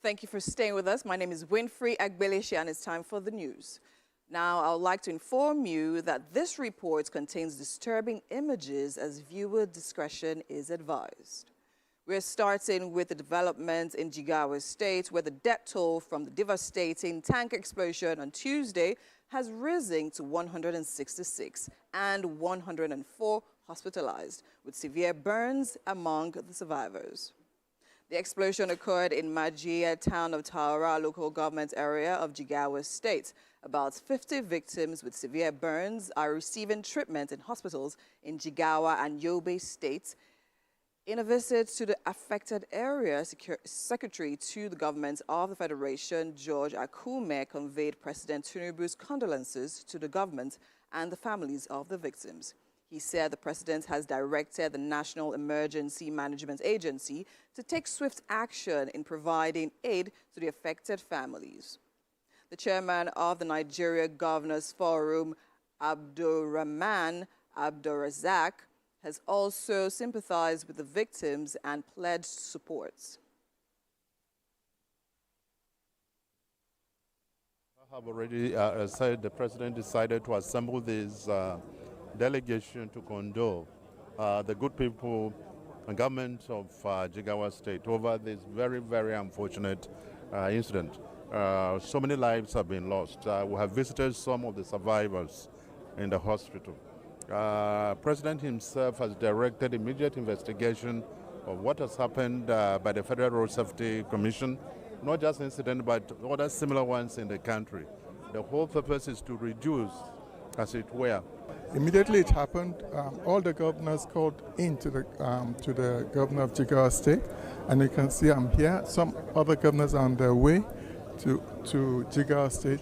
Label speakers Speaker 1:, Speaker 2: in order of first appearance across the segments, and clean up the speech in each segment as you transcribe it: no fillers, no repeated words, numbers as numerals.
Speaker 1: Thank you for staying with us. My name is Winfrey Agbeleshi, and it's time for the news. Now, I would like to inform you that this report contains disturbing images, as viewer discretion is advised. We're starting with the development in Jigawa State, where the death toll from the devastating tanker explosion on Tuesday has risen to 166 and 104 hospitalized, with severe burns among the survivors. The explosion occurred in Majia, town of Taura, local government area of Jigawa State. About 50 victims with severe burns are receiving treatment in hospitals in Jigawa and Yobe states. In a visit to the affected area, Secretary to the Government of the Federation, George Akume, conveyed President Tinubu's condolences to the government and the families of the victims. He said the president has directed the National Emergency Management Agency to take swift action in providing aid to the affected families. The chairman of the Nigeria Governors Forum, Abdurrahman Abdurrazak, has also sympathized with the victims and pledged support.
Speaker 2: I have already said the president decided to assemble this delegation to condole the good people and government of Jigawa State over this very, very unfortunate incident. So many lives have been lost. We have visited some of the survivors in the hospital. President himself has directed immediate investigation of what has happened by the Federal Road Safety Commission, not just incident, but other similar ones in the country. The whole purpose is to reduce, as it were.
Speaker 3: Immediately it happened, all the governors called in to the governor of Jigawa State, and you can see I'm here. Some other governors are on their way to Jigawa State.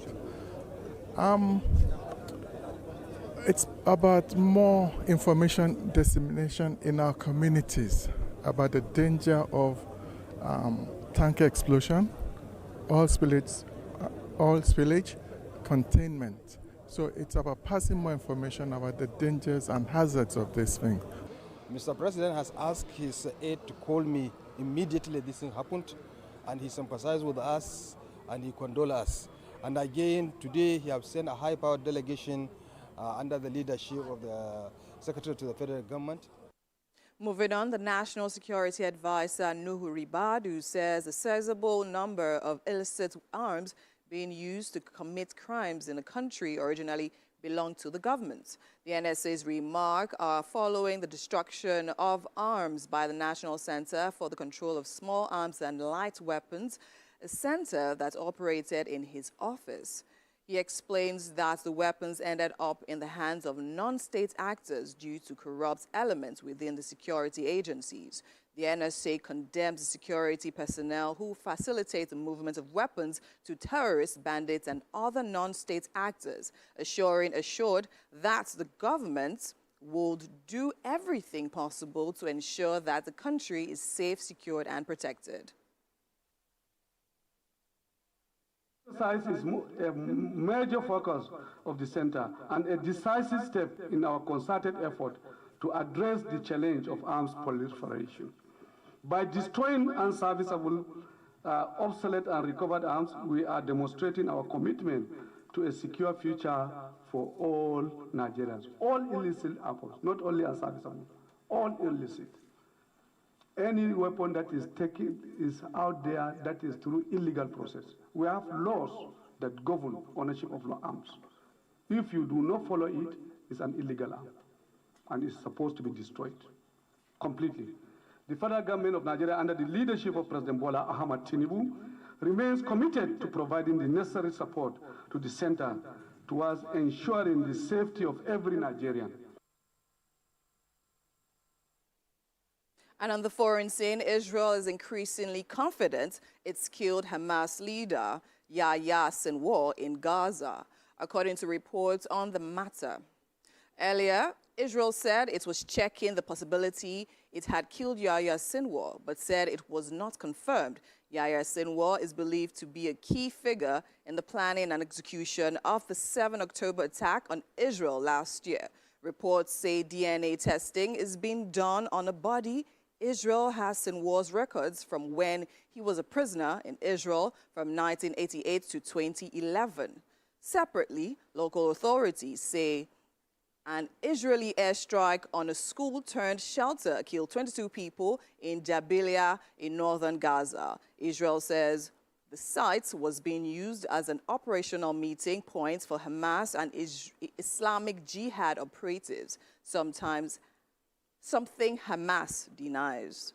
Speaker 3: It's about more information dissemination in our communities about the danger of tanker explosion, oil spillage, containment. So it's about passing more information about the dangers and hazards of this thing.
Speaker 4: Mr. President has asked his aide to call me immediately this thing happened, and he sympathized with us and he condoled us. And again, today he has sent a high-powered delegation under the leadership of the Secretary to the Federal Government.
Speaker 1: Moving on, the National Security Advisor, Nuhu Ribadu, says a sizable number of illicit arms being used to commit crimes in the country originally belonged to the government. The NSA's remark are following the destruction of arms by the National Center for the Control of Small Arms and Light Weapons, a center that operated in his office. He explains that the weapons ended up in the hands of non-state actors due to corrupt elements within the security agencies. The NSA condemns the security personnel who facilitate the movement of weapons to terrorists, bandits, and other non-state actors, assured that the government would do everything possible to ensure that the country is safe, secured, and protected.
Speaker 5: Exercise is a major focus of the center and a decisive step in our concerted effort to address the challenge of arms proliferation. By destroying unserviceable, obsolete and recovered arms, we are demonstrating our commitment to a secure future for all Nigerians. All illicit arms, not only unserviceable, all illicit. Any weapon that is taken is out there that is through illegal process. We have laws that govern ownership of arms. If you do not follow it, it's an illegal arm and it's supposed to be destroyed completely. The federal government of Nigeria, under the leadership of President Bola Ahmed Tinubu, remains committed to providing the necessary support to the center towards ensuring the safety of every Nigerian.
Speaker 1: And on the foreign scene, Israel is increasingly confident it's killed Hamas leader Yahya Sinwar in Gaza, according to reports on the matter. Earlier, Israel said it was checking the possibility it had killed Yahya Sinwar, but said it was not confirmed. Yahya Sinwar is believed to be a key figure in the planning and execution of the 7 October attack on Israel last year. Reports say DNA testing is being done on a body Israel has Sinwar's records from when he was a prisoner in Israel from 1988 to 2011. Separately, local authorities say an Israeli airstrike on a school-turned-shelter killed 22 people in Jabalia in northern Gaza. Israel says the site was being used as an operational meeting point for Hamas and Islamic Jihad operatives, something Hamas denies.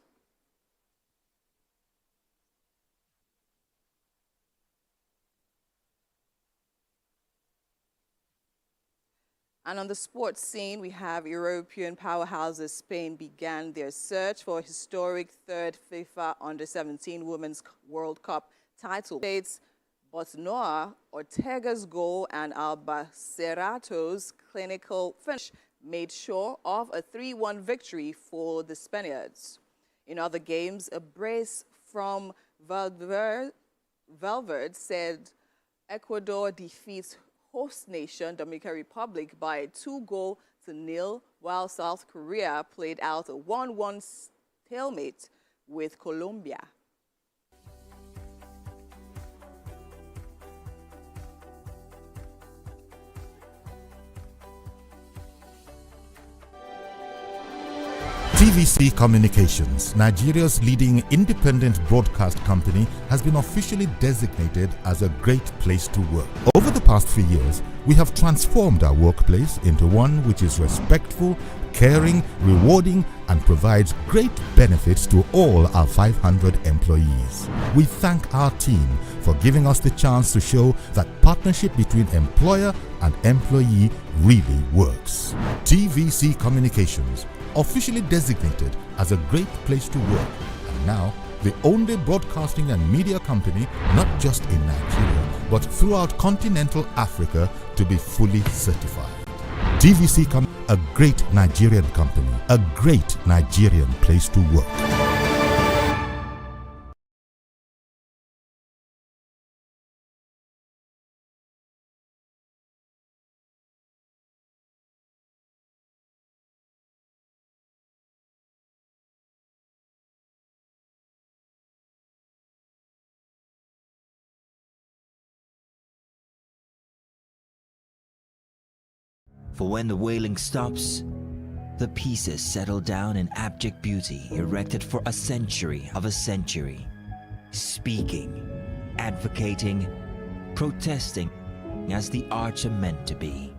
Speaker 1: And on the sports scene, we have European powerhouses. Spain began their search for a historic third FIFA Under-17 Women's World Cup title. But Noah Ortega's goal and Albacerato's clinical finish made sure of a 3-1 victory for the Spaniards. In other games, a brace from Valverde said Ecuador defeats host nation Dominican Republic by a 2-0, while South Korea played out a 1-1 stalemate with Colombia.
Speaker 6: TVC Communications, Nigeria's leading independent broadcast company, has been officially designated as a great place to work. Over the past few years, we have transformed our workplace into one which is respectful, caring, rewarding, and provides great benefits to all our 500 employees. We thank our team for giving us the chance to show that partnership between employer and employee really works. TVC Communications, officially designated as a great place to work, and now the only broadcasting and media company not just in Nigeria but throughout continental Africa to be fully certified. TVC a great Nigerian company, a great Nigerian place to work.
Speaker 7: For when the wailing stops, the pieces settle down in abject beauty erected for a century of a century, speaking, advocating, protesting as the arts are meant to be.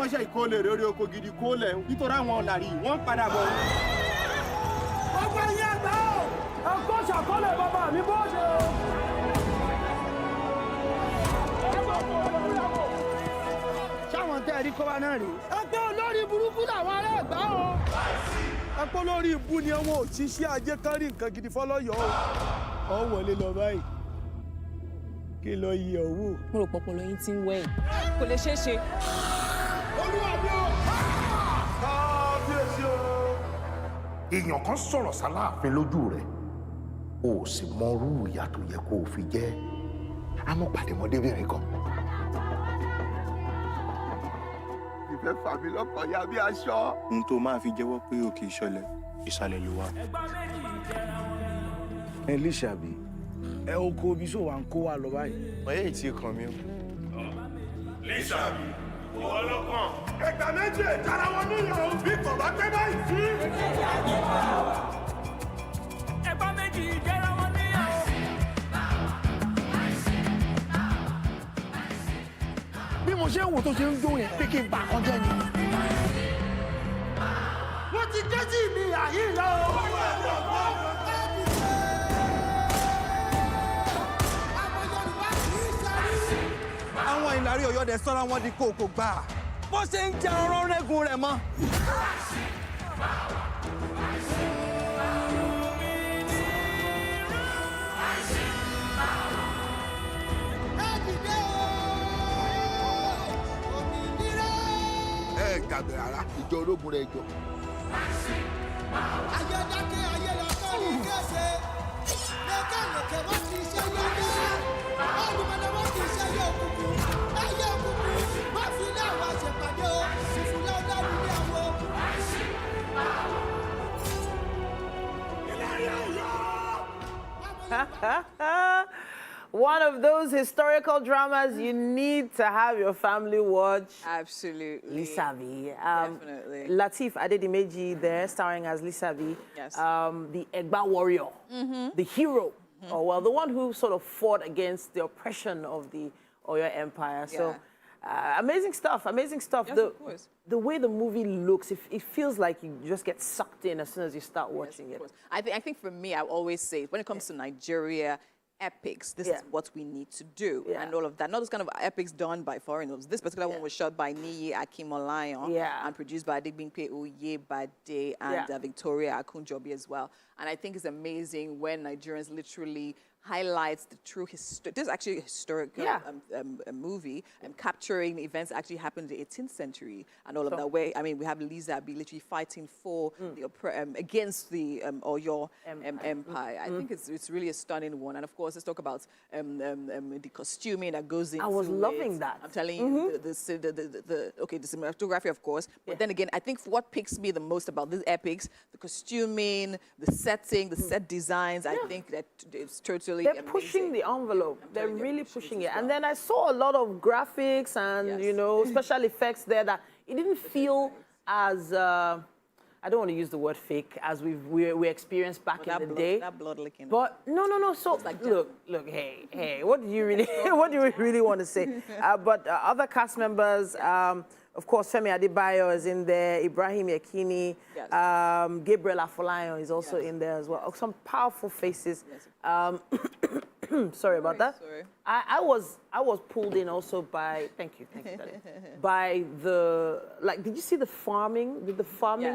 Speaker 8: Mọ́ṣẹ́ ìkólé lórí oko gidi kólẹ̀ nítorí àwọn ọ̀làrí wọ́n padà bọ̀. Ọgbà yín àgbà ó! Ẹ̀kọ́ ṣàkọọ́lẹ̀ bàbá mi bó ṣe o. Ṣáwọn tẹ́ ẹ̀rí kọ́ wa náà rèé. Ẹgbẹ́ olórí burúkú làwọn ará Ẹ̀gbá o. Ẹgbẹ́ olórí ibú ni àwọn òṣìṣẹ́ ajé kan rí nǹkan gidi fọ́lọ́yọ̀ o. Ọ wọlé lọ báyìí. Kí lọ yẹ owó?
Speaker 9: Mo rò pọ̀pọ̀ lóyún tí ń wẹ̀. Kò lè ṣeé ṣe.
Speaker 10: Èèyàn kan sọ̀rọ̀ sáláàfin lójú rẹ̀ o sì mọ irú ìyà tó yẹ kó o fi jẹ́ amúpàdémọ́débìnrin kan. Ìfẹ́ fà mí lọ́kàn ya bí aṣọ.
Speaker 11: Ohun tó máa fi jẹ́wọ́ pé o kì í ṣọlẹ̀ ìsàlẹ̀ ló wà.
Speaker 8: Ẹ Lísàbí, ẹ oko omi sọ wà ń kó wa lọ báyìí.
Speaker 11: Ọyẹ́ ìtì kan mi.
Speaker 10: Lísàbí,
Speaker 8: bí mo ṣe ń wò tó ṣe ń jó yẹn pé kí n bá kan jẹ́ ni. wọ́n ti dé sí mi àyè lọ. àwọn ìlàrí ọ̀yọ́dẹ sọ́ra wọn di kókó gbà bó ṣe ń jẹ ọ̀rọ̀ rẹ́gun rẹ̀ mọ́.
Speaker 10: Gàgbé rárá ìjọ ológun rẹ jọ.
Speaker 12: ayédáké ayélọ́kọ́ ní kése lókèlókè wọ́n ti ṣe yọ́dá olùmọ̀lẹ́ wọ́n ti ṣe yọ òkùnkùn ẹyẹ òkùnkùn wọ́n fi ní àwọn àṣepàdé o ìfúnlẹ̀ ọlọ́run ní àwọn.
Speaker 13: One of those historical dramas you need to have your family watch.
Speaker 1: Absolutely.
Speaker 13: Lisabi.
Speaker 1: Definitely.
Speaker 13: Lateef Adedimeji there, starring as Lisabi.
Speaker 1: Yes.
Speaker 13: The Egba warrior, the hero. Oh, well, the one who sort of fought against the oppression of the Oyo Empire. So, amazing stuff, amazing stuff.
Speaker 1: Yes, of course.
Speaker 13: The way the movie looks, it feels like you just get sucked in as soon as you start watching it.
Speaker 1: I think for me, I always say, when it comes to Nigeria, epics, this is what we need to do, and all of that. Not those kind of epics done by foreigners. This particular one was shot by Niyi Akimolayan and produced by Adigbimpe Oyebade and Victoria Akunjobi as well. And I think it's amazing when Nigerians literally highlights the true history. This is actually a historical a movie capturing events that actually happened in the 18th century and all of that. Where I mean, we have Lisabi literally fighting for the against the Oyo Empire. I think it's really a stunning one. And of course, let's talk about the costuming that goes into it.
Speaker 13: I was loving that.
Speaker 1: I'm telling you, the cinematography, of course. But then again, I think what picks me the most about these epics, the costuming, the setting, the set designs. I think that it's totally.
Speaker 13: They're pushing the envelope. They're really pushing it. And then I saw a lot of graphics and, you know, special effects there that it didn't feel as, I don't want to use the word fake, as we experienced back in the day.
Speaker 1: That blood licking.
Speaker 13: But no. So like look, hey, what do you really, what do you really want to say? But other cast members, of course, Femi Adebayo is in there, Ibrahim Yakini, Gabriel Afolayan is also in there as well. Some powerful faces. Sorry about that.
Speaker 1: Sorry.
Speaker 13: I was pulled in also by, thank you, by the, like, did you see the farming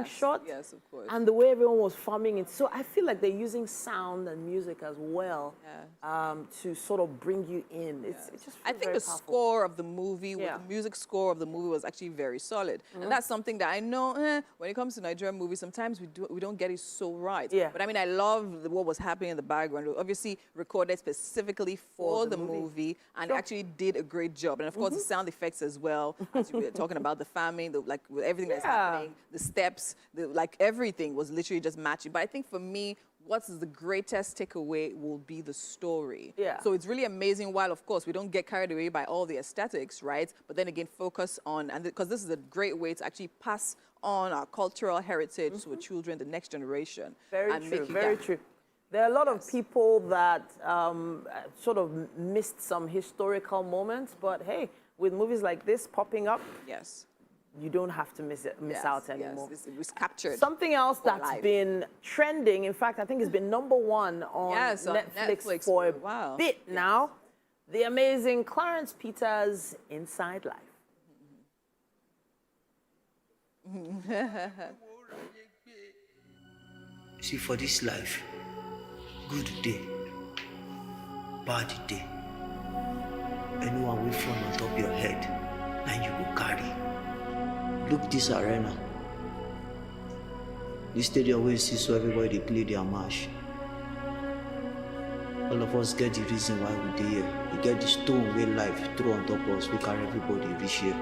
Speaker 13: shot?
Speaker 1: Yes, of course.
Speaker 13: And the way everyone was farming it. So I feel like they're using sound and music as well to sort of bring you in. It's just
Speaker 1: I think the score of the movie, the music score of the movie was actually very solid. And that's something that I know when it comes to Nigerian movies, sometimes we don't get it so right. But I mean, I love what was happening in the background. Obviously recorded specifically for the movie and actually did a great job. And of course, the sound effects as well, as you were talking about the farming, like with everything that's happening, the steps, like everything was literally just matching. But I think for me, what's the greatest takeaway will be the story. So it's really amazing, while of course we don't get carried away by all the aesthetics, right? But then again, focus on, and because this is a great way to actually pass on our cultural heritage to our children, the next generation.
Speaker 13: Very true. There are a lot of people that sort of missed some historical moments, but hey, with movies like this popping up, you don't have to miss out anymore.
Speaker 1: Yes, it was captured.
Speaker 13: Something else that's been trending, in fact, I think it's been #1 on Netflix for a bit now, the amazing Clarence Peters' Inside Life.
Speaker 14: See, for this life, good day, bad day, anyone will fall on top of your head and you will carry. Look this arena. This stadium where you see so everybody play their match. All of us get the reason why we dey here. We get the stone where life throw on top of us, we carry everybody reach here.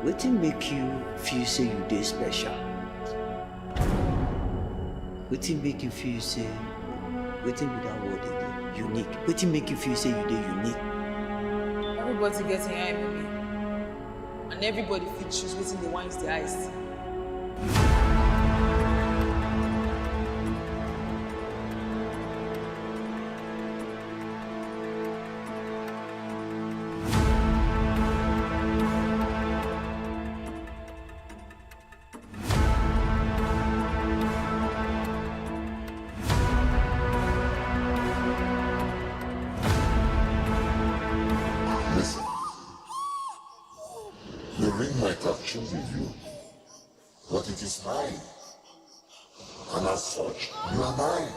Speaker 14: Wetin make you feel say you dey special? Wetin make you feel say, wetin be that word again? Unique. Wetin make you feel say you dey unique?
Speaker 9: everybody getting eye movie. And everybody fit choose within the wines the eyes.
Speaker 15: Listen, the ring might have chosen you, but it is mine. And as such, you are mine.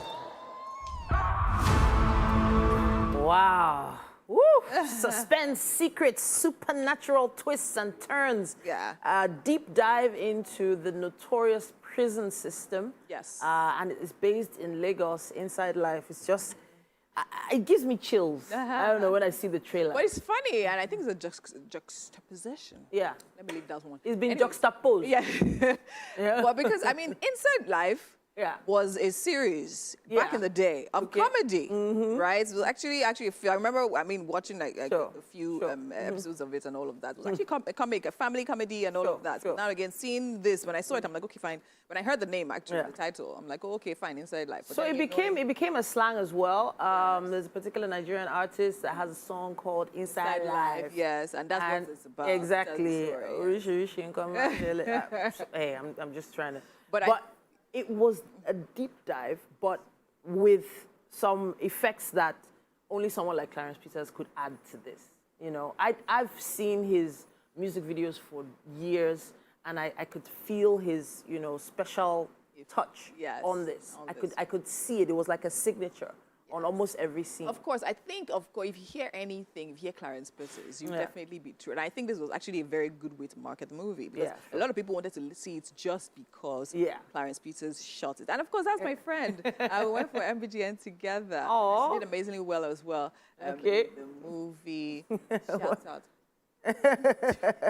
Speaker 13: Wow. Woo! Suspense, secrets, supernatural twists and turns.
Speaker 1: Yeah.
Speaker 13: A deep dive into the notorious prison system.
Speaker 1: Yes.
Speaker 13: And it is based in Lagos, Inside Life. It's just, it gives me chills. I don't know when I see the trailer.
Speaker 1: But it's funny, and I think it's a juxtaposition.
Speaker 13: Yeah.
Speaker 1: Let me leave that one.
Speaker 13: It's been
Speaker 1: Anyway.
Speaker 13: juxtaposed.
Speaker 1: Yeah.
Speaker 13: Yeah.
Speaker 1: Well, because, I mean, Inside Life was a series back in the day of comedy, right? It was actually a few, I remember, I mean, watching like a few episodes of it and all of that. It was actually a family comedy and all of that. But now again, seeing this, when I saw it, I'm like, okay, fine. When I heard the name, actually, the title, I'm like, oh, okay, fine, Inside Life. But
Speaker 13: So it became a slang as well. There's a particular Nigerian artist that has a song called Inside Life.
Speaker 1: Yes, and that's what it's about.
Speaker 13: Exactly. Hey, I'm just trying to. But it was a deep dive, but with some effects that only someone like Clarence Peters could add to this. You know, I've seen his music videos for years, and I could feel his, you know, special touch on this. I could see it. It was like a signature on almost every scene.
Speaker 1: Of course, I think, if you hear anything, if you hear Clarence Peters, you'll definitely be true. And I think this was actually a very good way to market the movie, because a lot of people wanted to see it just because Clarence Peters shot it. And of course, that's my friend. We went for MBGN together. She did amazingly well as well. The movie, shout out.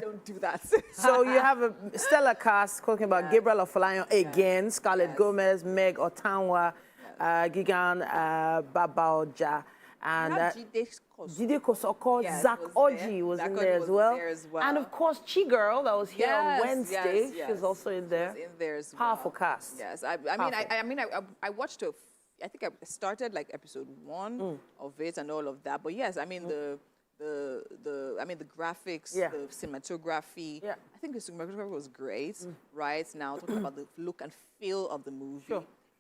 Speaker 1: Don't do that.
Speaker 13: So you have a stellar cast talking about Gabriel Afolayan again, Scarlett Gomez, Meg Otanwa, Gigan Babaoja, and Jide Kosoko, Zach Oji was in there as well. And of course, Chi Girl that was here on Wednesday. She's also in there.
Speaker 1: She's in there as well.
Speaker 13: Powerful cast.
Speaker 1: Yes, I watched I think I started like episode 1 of it and all of that. But yes, I mean the graphics, the cinematography. I think the cinematography was great. Right now, talking about the look and feel of the movie.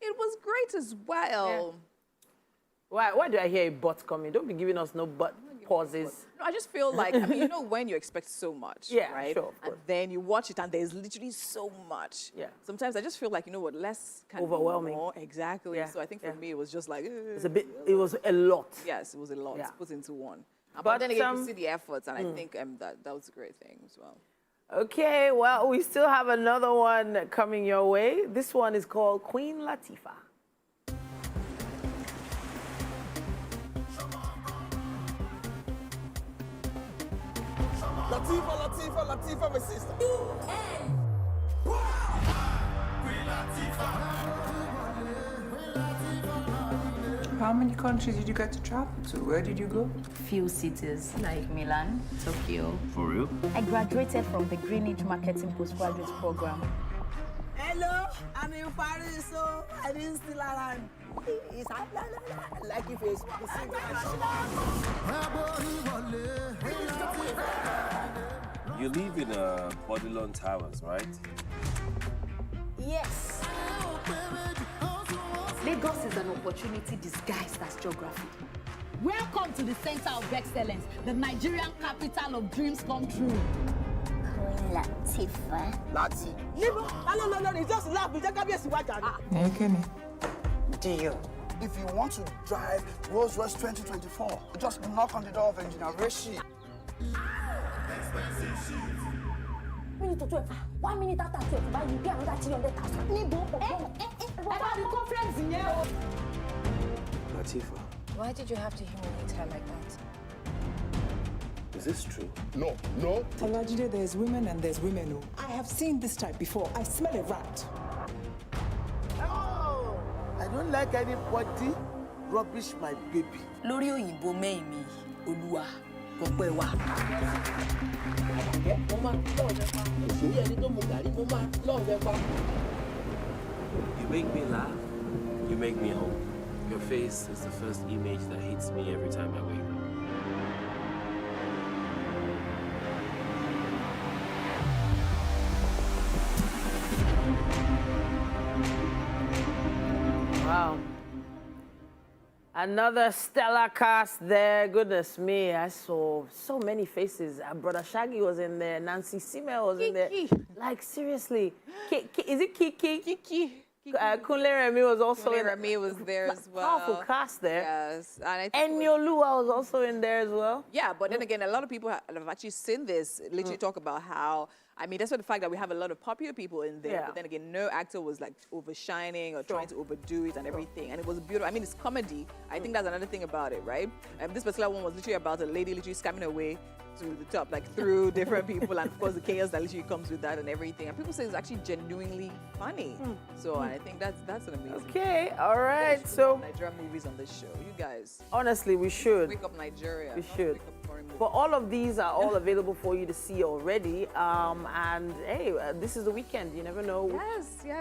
Speaker 1: It was great as well.
Speaker 13: Why do I hear a butt coming? Don't be giving us no butt pauses.
Speaker 1: No, I just feel like, I mean, you know when you expect so much, right?
Speaker 13: Sure,
Speaker 1: and then you watch it and there's literally so much. Sometimes I just feel like, you know what, less can
Speaker 13: overwhelming.
Speaker 1: Be more. Exactly. So I think for me, it was just like...
Speaker 13: It was a lot.
Speaker 1: Yes, it was a lot put into one. But then again, you see the efforts, and I think that was a great thing as well.
Speaker 13: Okay, well, we still have another one coming your way. This one is called Queen Latifah.
Speaker 8: Latifah, my sister.
Speaker 16: How many countries did you get to travel to? Where did you go?
Speaker 17: Few cities like Milan, Tokyo.
Speaker 11: For real?
Speaker 17: I graduated from the Greenwich Marketing Postgraduate Program.
Speaker 8: Hello, I'm in Paris, so I didn't still around. It's like if it's
Speaker 18: You live in Bodilon Towers, right?
Speaker 17: Yes. Lagos is an opportunity disguised as geography.
Speaker 19: Welcome to the Center of Excellence, the Nigerian capital of dreams come true.
Speaker 17: Queen Latifah.
Speaker 8: Lati. No, it's just laugh.
Speaker 20: Deal. If you want to drive Rolls Royce 2024, just knock on the door of Engineer Rishi.
Speaker 17: 1 minute to 12. 1 minute after 12, but you pay another 300,000.
Speaker 18: Latifah,
Speaker 21: why did you have to humiliate her like that?
Speaker 18: is this true?
Speaker 20: No.
Speaker 16: Talajide, there's women and there's women. I have seen this type before. I smell a rat.
Speaker 8: Oh, I don't like anybody rubbish my baby.
Speaker 21: Lórí òyìnbó mẹ́yìn mi, Olúwa,
Speaker 18: You make me laugh. You make me hope. Your face is the first image that hits me every time I wake up.
Speaker 13: Wow. Another stellar cast there. Goodness me, I saw so many faces. Brother Shaggy was in there. Nancy Simel was in there. Like, seriously. Is it Kiki?
Speaker 1: Kiki.
Speaker 13: Kunle Remi was also in there.
Speaker 1: Remi was there as well.
Speaker 13: Powerful cast there.
Speaker 1: Yes. And I think
Speaker 13: Enyo Lua was also in there as well.
Speaker 1: Yeah, but then again, a lot of people have actually seen this, literally talk about how, I mean, that's what the fact that we have a lot of popular people in there, but then again, no actor was like overshining or trying to overdo it and everything. And it was beautiful. I mean, it's comedy. I think that's another thing about it, right? This particular one was literally about a lady literally scamming her way to the top, like through different people, and of course the chaos that literally comes with that and everything. And people say it's actually genuinely funny. So I think that's an amazing.
Speaker 13: Okay, all right. So
Speaker 1: Nigerian movies on this show, you guys.
Speaker 13: Honestly, we should.
Speaker 1: Wake up Nigeria.
Speaker 13: We should. But all of these are all available for you to see already. And hey, this is the weekend. You never know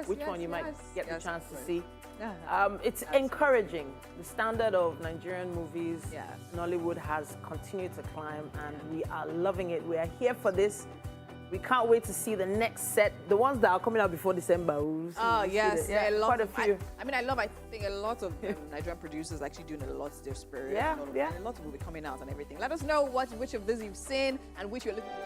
Speaker 13: which one you might get the chance to see. It's encouraging. The standard of Nigerian movies, Nollywood has continued to climb, and we are loving it. We are here for this. We can't wait to see the next set, the ones that are coming out before December.
Speaker 1: Oh, yes.
Speaker 13: Quite a few.
Speaker 1: I think a lot of Nigerian producers are actually doing a lot to their spirit.
Speaker 13: Yeah.
Speaker 1: A lot will be coming out and everything. Let us know which of these you've seen and which you're looking for.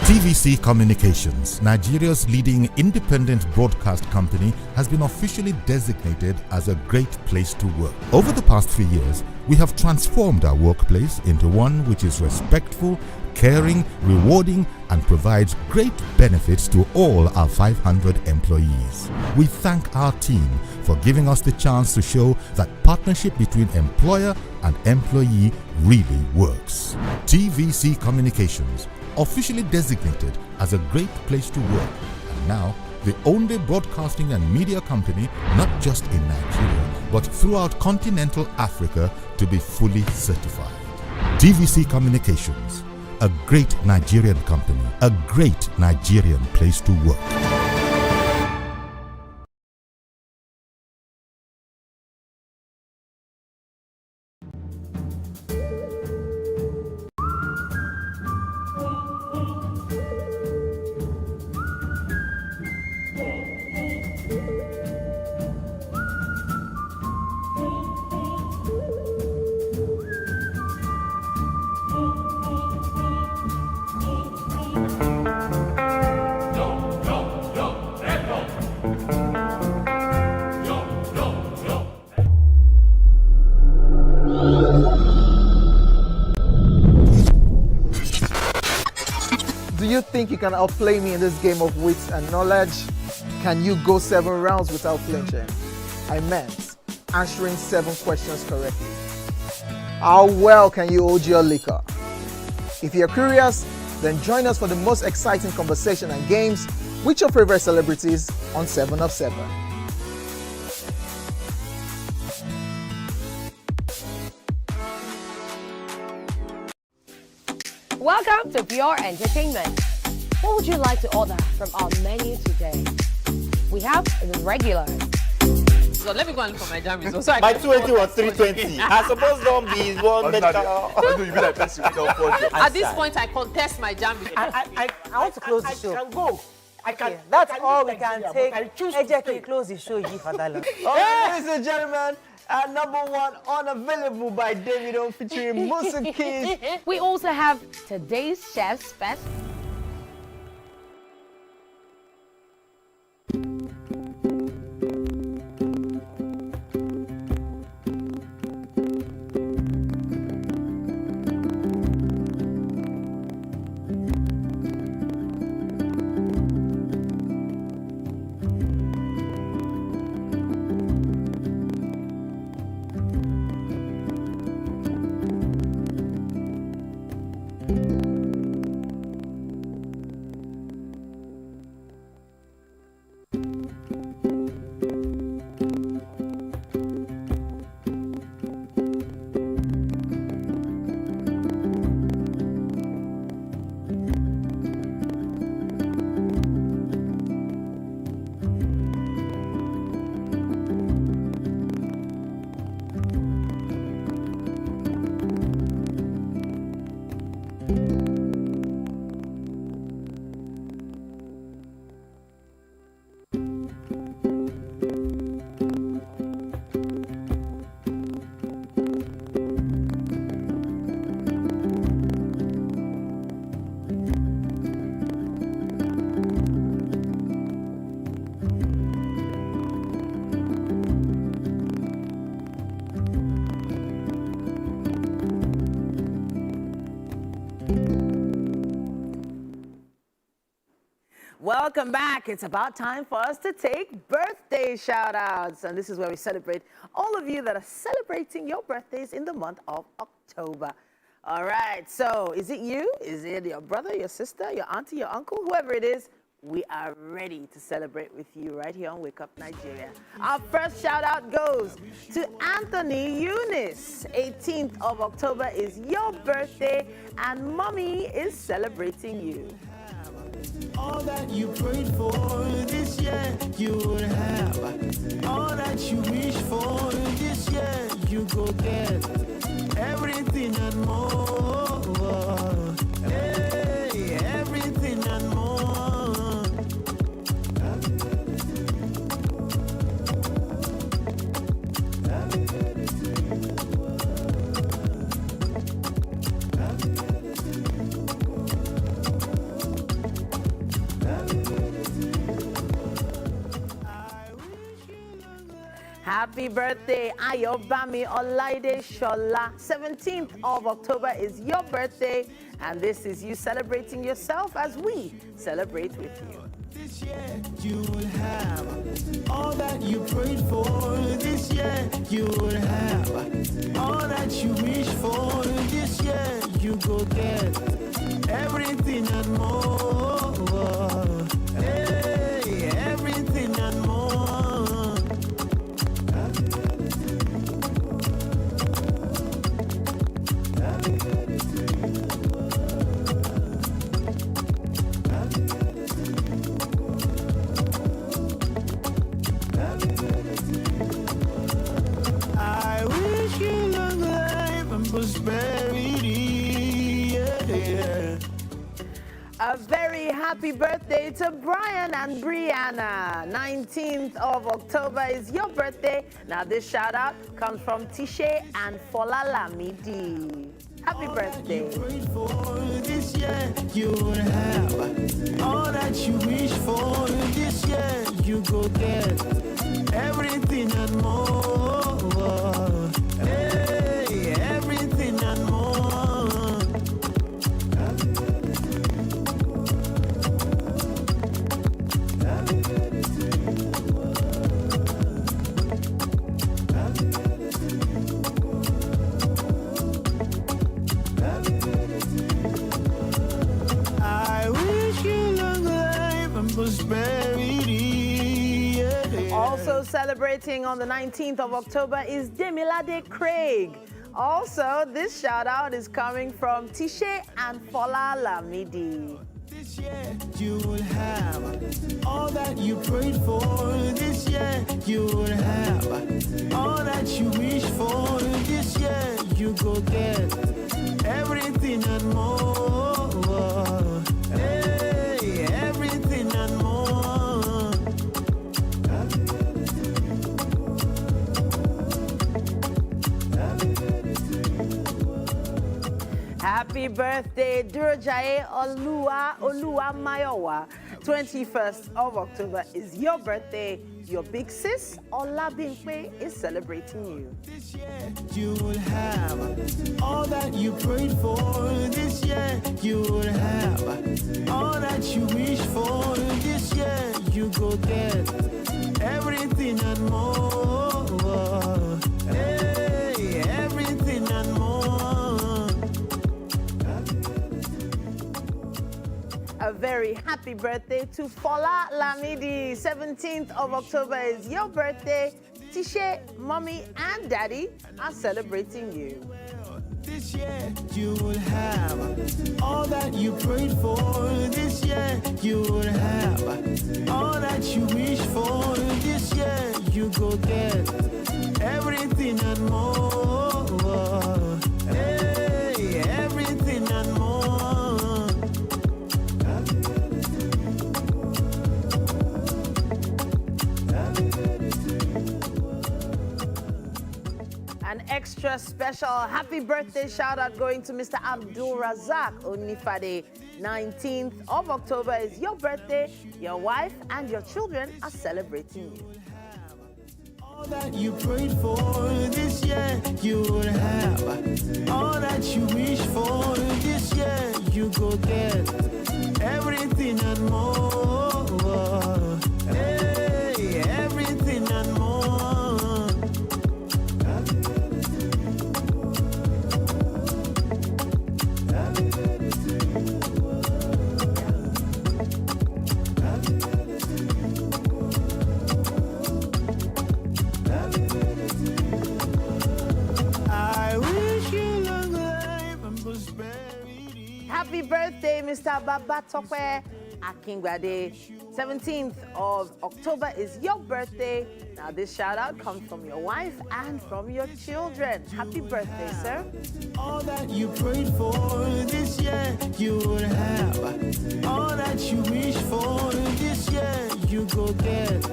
Speaker 6: TVC Communications, Nigeria's leading independent broadcast company, has been officially designated as a great place to work. Over the past few years, we have transformed our workplace into one which is respectful, caring, rewarding, and provides great benefits to all our 500 employees. We thank our team for giving us the chance to show that partnership between employer and employee really works. TVC Communications, officially designated as a great place to work, and now the only broadcasting and media company, not just in Nigeria, but throughout continental Africa, to be fully certified. TVC Communications, a great Nigerian company, a great Nigerian place to work.
Speaker 2: Do you think you can outplay me in this game of wits and knowledge? Can you go 7 rounds without flinching? I meant answering 7 questions correctly. How well can you hold your liquor? If you're curious, then join us for the most exciting conversation and games with your favorite celebrities on 7 of 7.
Speaker 17: Welcome to Pure Entertainment. What would you like to order from our menu today? We have the regular.
Speaker 9: So let me go and look for my jam results.
Speaker 22: My 20 was 320. I suppose don't be one medical.
Speaker 9: At this point, I contest my jam results.
Speaker 23: I want to close the show.
Speaker 22: I can go. I can.
Speaker 23: That's all we can take.
Speaker 22: I choose to stay.
Speaker 23: Close the show, you for that.
Speaker 2: Ladies and gentlemen, #1 unavailable by Davido featuring Musa Keys.
Speaker 17: We also have today's chef's special.
Speaker 13: Welcome back. It's about time for us to take birthday shout-outs. And this is where we celebrate all of you that are celebrating your birthdays in the month of October. All right, so is it you? Is it your brother, your sister, your auntie, your uncle, whoever it is? We are ready to celebrate with you right here on Wake Up Nigeria. Our first shout-out goes to Anthony Eunice. 18th of October is your birthday, and Mommy is celebrating you.
Speaker 8: All that you prayed for this year, you will have. All that you wish for this year, you go get. Everything and more. Hey, everything and more.
Speaker 13: Happy birthday, Ayobami Olaide Shola. 17th of October is your birthday, and this is you celebrating yourself as we celebrate with you.
Speaker 8: This year you will have all that you prayed for. This year you will have all that you wish for. This year you go get everything and more. Hey, everything and more. I wish you long life and prosperity. Yeah.
Speaker 13: A very happy birthday to Brian and Brianna. 19th of October is your birthday. Now this shout out comes from Tishe and Folalamidi. Happy birthday.
Speaker 8: This year you will have all that you wish for. This year you go get everything and more. Hey, everything and more. I wish you long life and prosperity. Yeah.
Speaker 13: Also celebrating on the 19th of October is Demilade Craig. Also, this shout out is coming from Tishe and Fola Lamidi.
Speaker 8: This year you will have all that you prayed for. This year you will have all that you wish for. This year you go get everything and more. Hey, everything and more.
Speaker 13: Happy birthday, Durojaye Olua Mayowa. 21st of October is your birthday. Your big sis, Olabimpe, is celebrating you.
Speaker 8: This year you will have all that you prayed for. This year you will have all that you wish for. This year you go get everything and more. Hey, everything and more.
Speaker 13: A very happy birthday to Fola Lamidi. 17th of October is your birthday. Tishe, Mommy, and Daddy are celebrating you.
Speaker 8: This year you will have all that you prayed for. This year you will have all that you wish for. This year you go get everything and more. Hey, everything and more.
Speaker 13: An extra special happy birthday shout out going to Mr. Abdul Razak Onifade. 19th of October is your birthday. Your wife and your children are celebrating you.
Speaker 8: All that you prayed for this year, you will have. All that you wish for this year, you go get everything and more. Hey, everything and more. I wish you long life and prosperity.
Speaker 13: Happy birthday, Mr. Babatope Akingbade. 17th of October is your birthday. Now, this shout out comes from your wife and from your children. Happy birthday, sir.
Speaker 8: All that you prayed for this year, you would have. All that you wish for this year, you go get.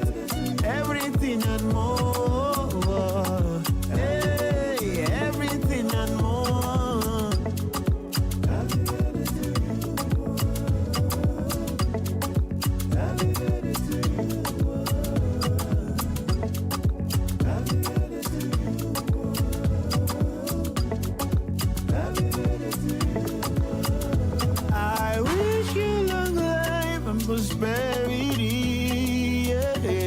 Speaker 8: Everything and more. Hey, everything and more. I wish you long life and prosperity.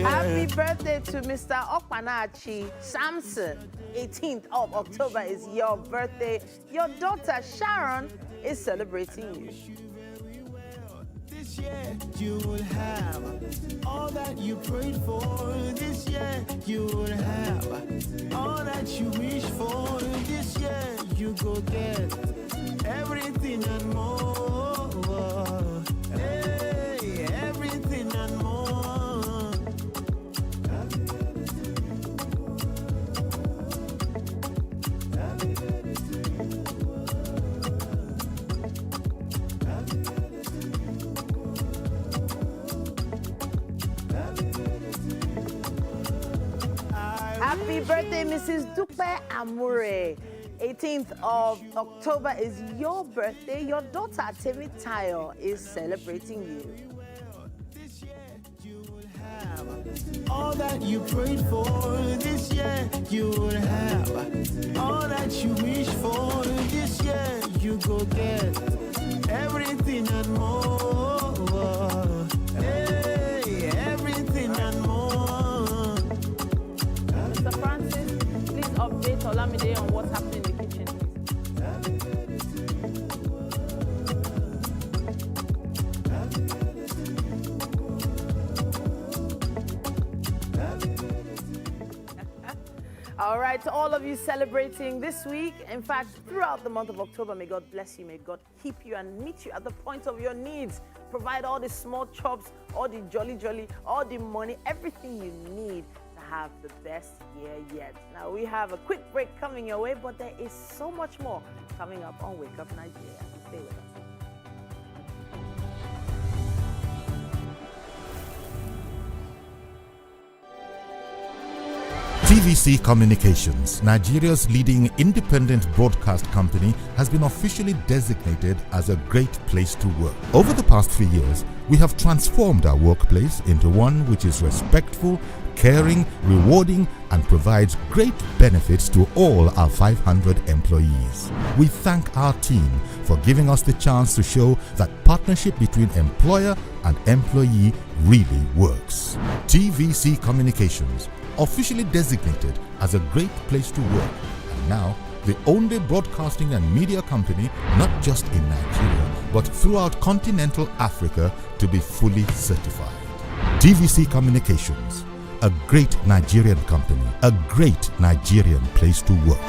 Speaker 13: Happy birthday to Mr. Okpanachi Samson. 18th of October is your birthday. Your daughter Sharon is celebrating you.
Speaker 8: This year you will have all that you prayed for. This year you will have all that you wish for. This year you go get everything and more. Hey, everything and more.
Speaker 13: Happy birthday, Mrs. Dupe Amure. 18th of October is your birthday. Your daughter, Temi Tayo, is celebrating you.
Speaker 8: All that you prayed for this year, you will have. All that you wish for this year, you go get. Everything and more. Hey, everything and more.
Speaker 13: Mr. Francis, please update Olamide on what's happening in the kitchen, All right, to all of you celebrating this week, in fact, throughout the month of October, may God bless you, may God keep you and meet you at the point of your needs. Provide all the small chops, all the jolly, all the money, everything you need to have the best year yet. Now, we have a quick break coming your way, but there is so much more coming up on Wake Up Nigeria. Stay with us.
Speaker 6: TVC Communications, Nigeria's leading independent broadcast company, has been officially designated as a great place to work. Over the past few years, we have transformed our workplace into one which is respectful, caring, rewarding, and provides great benefits to all our 500 employees. We thank our team for giving us the chance to show that partnership between employer and employee really works. TVC Communications, officially designated as a great place to work, and now the only broadcasting and media company not just in Nigeria but throughout continental Africa to be fully certified. TVC Communications, a great Nigerian company, a great Nigerian place to work.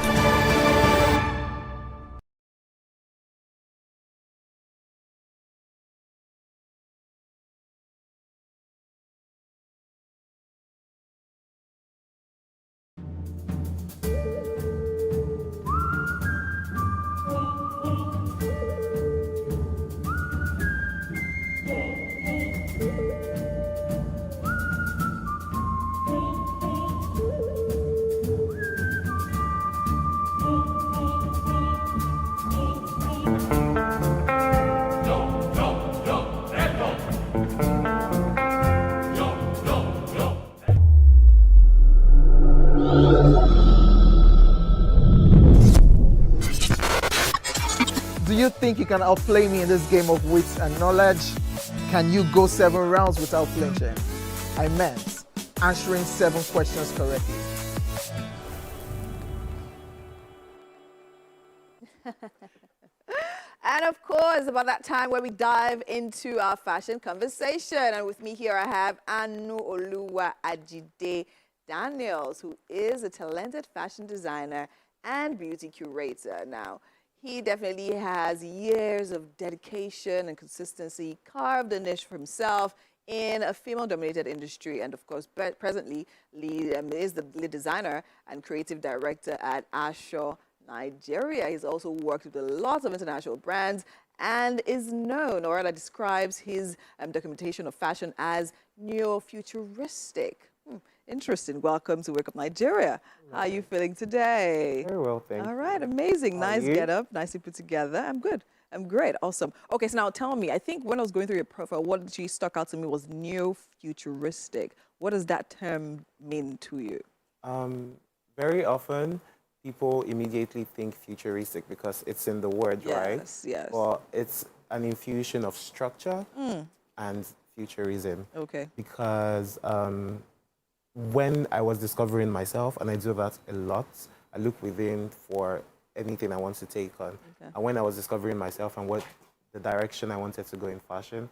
Speaker 2: Do you think you can outplay me in this game of wits and knowledge? Can you go 7 rounds without flinching? I meant answering 7 questions correctly.
Speaker 1: And of course, about that time where we dive into our fashion conversation. And with me here, I have Anu Oluwa Ajide Daniels, who is a talented fashion designer and beauty curator. Now, he definitely has years of dedication and consistency, carved a niche for himself in a female-dominated industry, and of course, presently is the lead designer and creative director at Asho Nigeria. He's also worked with a lot of international brands and is known, or rather describes his documentation of fashion as neo-futuristic. Interesting. Welcome to Wake Up Nigeria. How are you feeling today?
Speaker 3: Very well, thank you.
Speaker 1: All right, amazing.
Speaker 3: How are
Speaker 1: Nice
Speaker 3: you?
Speaker 1: get up, nicely put together. I'm good. I'm great. Awesome. Okay, so now tell me, I think when I was going through your profile, what actually stuck out to me was neo-futuristic. What does that term mean to you?
Speaker 3: Very often, people immediately think futuristic because it's in the word, right?
Speaker 1: Yes, yes.
Speaker 3: Well, it's an infusion of structure and futurism.
Speaker 1: Okay.
Speaker 3: Because when I was discovering myself, and I do that a lot, I look within for anything I want to take on.
Speaker 1: Okay.
Speaker 3: And when I was discovering myself and what the direction I wanted to go in fashion,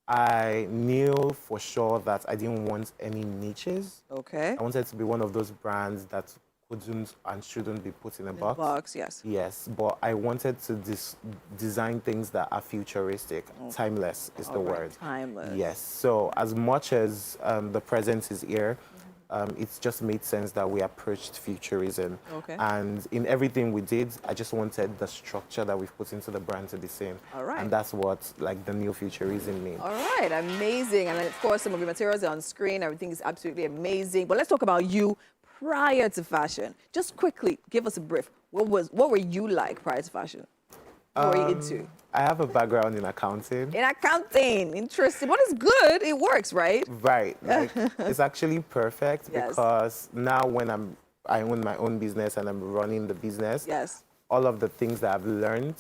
Speaker 3: I knew for sure that I didn't want any niches.
Speaker 1: Okay.
Speaker 3: I wanted to be one of those brands that couldn't and shouldn't be put in a box.
Speaker 1: Yes.
Speaker 3: Yes, but I wanted to design things that are futuristic. Timeless is the word.
Speaker 1: Timeless.
Speaker 3: Yes, so as much as the present is here, it's just made sense that we approached futurism.
Speaker 1: Okay.
Speaker 3: And in everything we did, I just wanted the structure that we've put into the brand to be same.
Speaker 1: All right.
Speaker 3: And that's what like the new futurism means.
Speaker 1: All right, amazing. And then, of course, some of your materials are on screen. Everything is absolutely amazing. But let's talk about you prior to fashion. Just quickly, give us a brief. What were you like prior to fashion? What were you into?
Speaker 3: I have a background in accounting.
Speaker 1: In accounting, interesting. But it's good. It works, right?
Speaker 3: Right. Like, it's actually perfect
Speaker 1: Yes.
Speaker 3: because now when I own my own business and I'm running the business,
Speaker 1: yes,
Speaker 3: all of the things that I've learned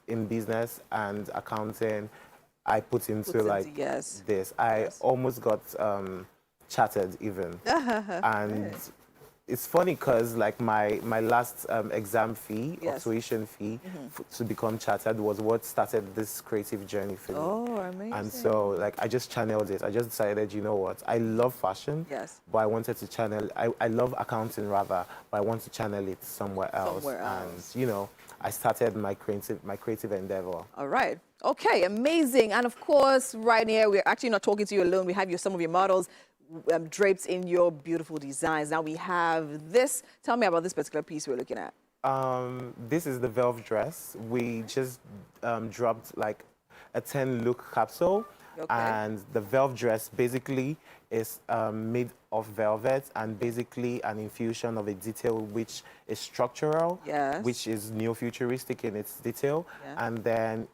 Speaker 3: in business and accounting, I put into like
Speaker 1: yes.
Speaker 3: this. I almost got chartered even. And it's funny because like my last exam fee or tuition fee to become chartered was what started this creative journey for me.
Speaker 1: Oh, amazing.
Speaker 3: And so like I just channeled it. I just decided, you know what, I love fashion,
Speaker 1: yes,
Speaker 3: but I wanted to channel, I love accounting rather, but I want to channel it somewhere else. And you know, I started my creative endeavor.
Speaker 1: All right. Okay, amazing. And of course, right here, we're actually not talking to you alone. We have some of your models draped in your beautiful designs. Now we have this. Tell me about this particular piece we're looking at.
Speaker 3: This is the Velvet dress. We just dropped like a 10-look capsule.
Speaker 1: Okay.
Speaker 3: And the Velvet dress basically is made of velvet and basically an infusion of a detail which is structural,
Speaker 1: yes,
Speaker 3: which is neo-futuristic in its detail.
Speaker 1: Yeah.
Speaker 3: And then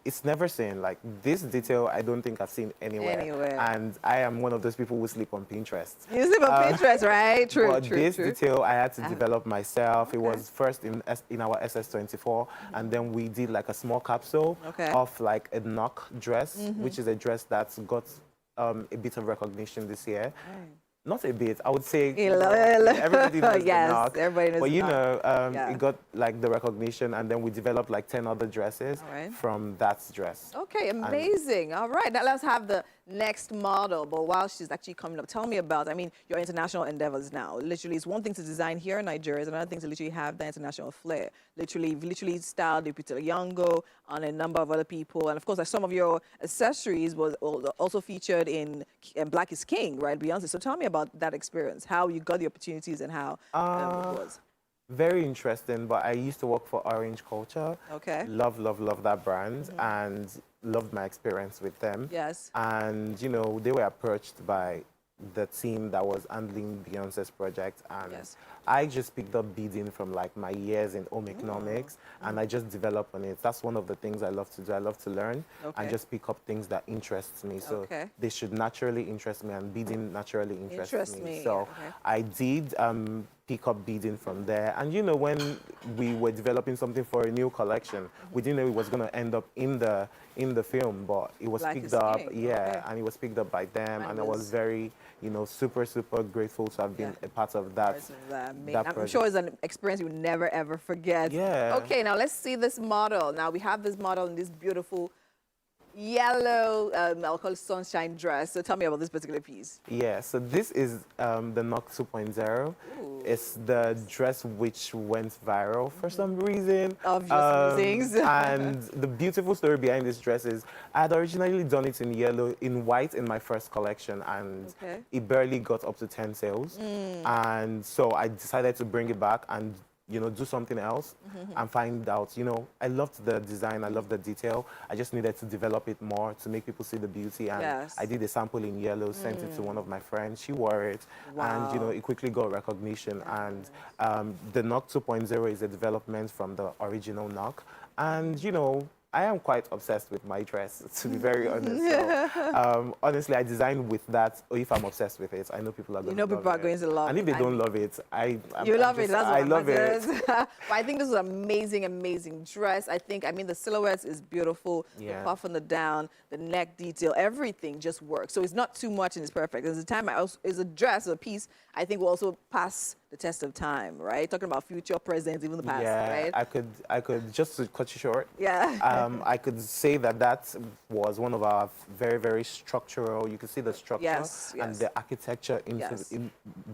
Speaker 3: it's never seen. Like this detail, I don't think I've seen anywhere. And I am one of those people who sleep on Pinterest.
Speaker 1: You sleep on Pinterest, right? True,
Speaker 3: but
Speaker 1: true,
Speaker 3: this
Speaker 1: true.
Speaker 3: detail I had to develop myself.
Speaker 1: Okay.
Speaker 3: It was first in our SS24, and then we did like a small capsule of like a knock dress, which is a dress that's got a bit of recognition this year.
Speaker 1: Right.
Speaker 3: Not a bit, I would say everybody knows
Speaker 1: yes,
Speaker 3: the knock.
Speaker 1: everybody knows
Speaker 3: but you
Speaker 1: the knock.
Speaker 3: know, it got like the recognition, and then we developed like 10 other dresses from that dress.
Speaker 1: Okay, amazing. All right, now let's have the next model. But while she's actually coming up, tell me about, I mean, your international endeavors now. Literally, it's one thing to design here in Nigeria, it's another thing to literally have the international flair. Literally styled Lupita Nyong'o on a number of other people. And of course, like some of your accessories was also featured in Black is King, right? Beyonce. So tell me about that experience, how you got the opportunities and how it was.
Speaker 3: Very interesting, but I used to work for Orange Culture.
Speaker 1: Okay.
Speaker 3: Love that brand and loved my experience with them.
Speaker 1: Yes.
Speaker 3: And, you know, they were approached by the team that was handling Beyonce's project. And I just picked up bidding from like my years in home economics and I just developed on it. That's one of the things I love to do. I love to learn and just pick up things that interests me. So they should naturally interest me and bidding naturally interests me. So I did pick up bidding from there. And you know, when we were developing something for a new collection, we didn't know it was going to end up in the film, but it was
Speaker 1: Like
Speaker 3: picked
Speaker 1: it's
Speaker 3: up,
Speaker 1: king.
Speaker 3: yeah,
Speaker 1: Okay.
Speaker 3: and it was picked up by them, and I was
Speaker 1: was-
Speaker 3: very, you know, super grateful to have been a part of that.
Speaker 1: I'm
Speaker 3: project.
Speaker 1: sure it's an experience you will never ever forget.
Speaker 3: Yeah.
Speaker 1: Okay, now let's see this model. Now we have this model in this beautiful yellow, I'll call it sunshine dress. So tell me about this particular piece.
Speaker 3: Yeah, so this is the Knock 2.0. It's the dress which went viral for some reason.
Speaker 1: Obvious reasons.
Speaker 3: And the beautiful story behind this dress is I had originally done it in white in my first collection, and it barely got up to 10 sales. And so I decided to bring it back and you know, do something else and find out, you know, I loved the design, I loved the detail. I just needed to develop it more to make people see the beauty. And I did a sample in yellow, sent it to one of my friends. She wore it, and, you know, it quickly got recognition. And the Knock 2.0 is a development from the original Knock. And, you know, I am quite obsessed with my dress, to be very honest. So, honestly, I design with that. Or if I'm obsessed with it, I know people are going to love it.
Speaker 1: You know people are going to love it.
Speaker 3: And if they don't love it,
Speaker 1: You love it. That's what
Speaker 3: I love it.
Speaker 1: But I think this is an amazing, amazing dress. I mean, the silhouette is beautiful.
Speaker 3: Yeah.
Speaker 1: The puff on the down, the neck detail, everything just works. So it's not too much and it's perfect. There's a time it's a dress, a piece, I think will also pass the test of time, right? Talking about future, present, even the past, right?
Speaker 3: I could just to cut you short.
Speaker 1: Yeah.
Speaker 3: I could say that was one of our very, very structural. You can see the structure and the architecture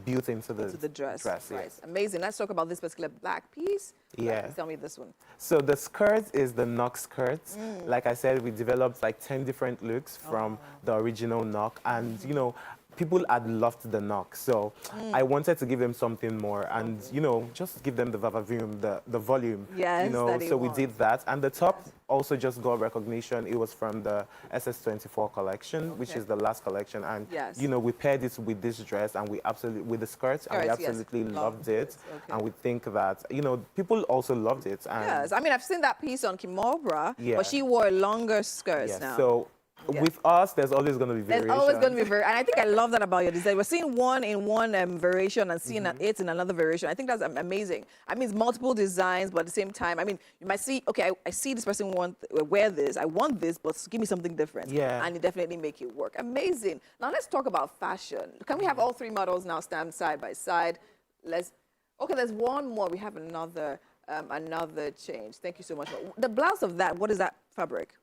Speaker 3: built into the
Speaker 1: dress.
Speaker 3: Right.
Speaker 1: Yes. Amazing. Let's talk about this particular black piece.
Speaker 3: Yeah.
Speaker 1: Tell me this one.
Speaker 3: So the skirt is the Knock skirt. Like I said, we developed like 10 different looks from the original Knock, and you know, people had loved the Knock, so I wanted to give them something more and, you know, just give them the the volume.
Speaker 1: Yes,
Speaker 3: you know, so we did that. And the top also just got recognition. It was from the SS24 collection, which is the last collection. And, you know, we paired it with this dress and with the skirt, and we absolutely loved it. And we think that, you know, people also loved it. And
Speaker 1: yes, I mean, I've seen that piece on Kimobra,
Speaker 3: Yeah.
Speaker 1: but she wore longer skirts now.
Speaker 3: So with us, there's always going to be variation.
Speaker 1: There's always going to be variation. And I think I love that about your design. We're seeing one in one variation and seeing it in another variation. I think that's amazing. I mean, it's multiple designs, but at the same time, I mean, you might see, okay, I see this person wear this. I want this, but give me something different.
Speaker 3: Yeah.
Speaker 1: And you definitely make it work. Amazing. Now, let's talk about fashion. Can we have all three models now stand side by side? Okay, there's one more. We have another change. Thank you so much. The blouse of that, what is that fabric?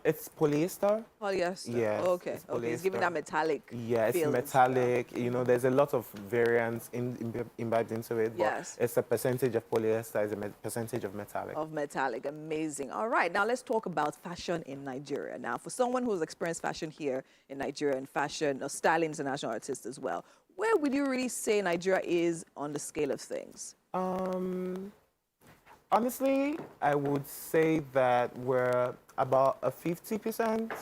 Speaker 3: It's polyester.
Speaker 1: Polyester.
Speaker 3: Yeah.
Speaker 1: Okay. Okay. It's giving that metallic.
Speaker 3: Yeah, it's metallic. You know, there's a lot of variants imbibed into it. But it's a percentage of polyester, it's a percentage of metallic.
Speaker 1: Of metallic. Amazing. All right. Now let's talk about fashion in Nigeria. Now, for someone who's experienced fashion here in Nigeria and fashion or styling international artists as well, where would you really say Nigeria is on the scale of things?
Speaker 3: Honestly, I would say that we're about a 50%,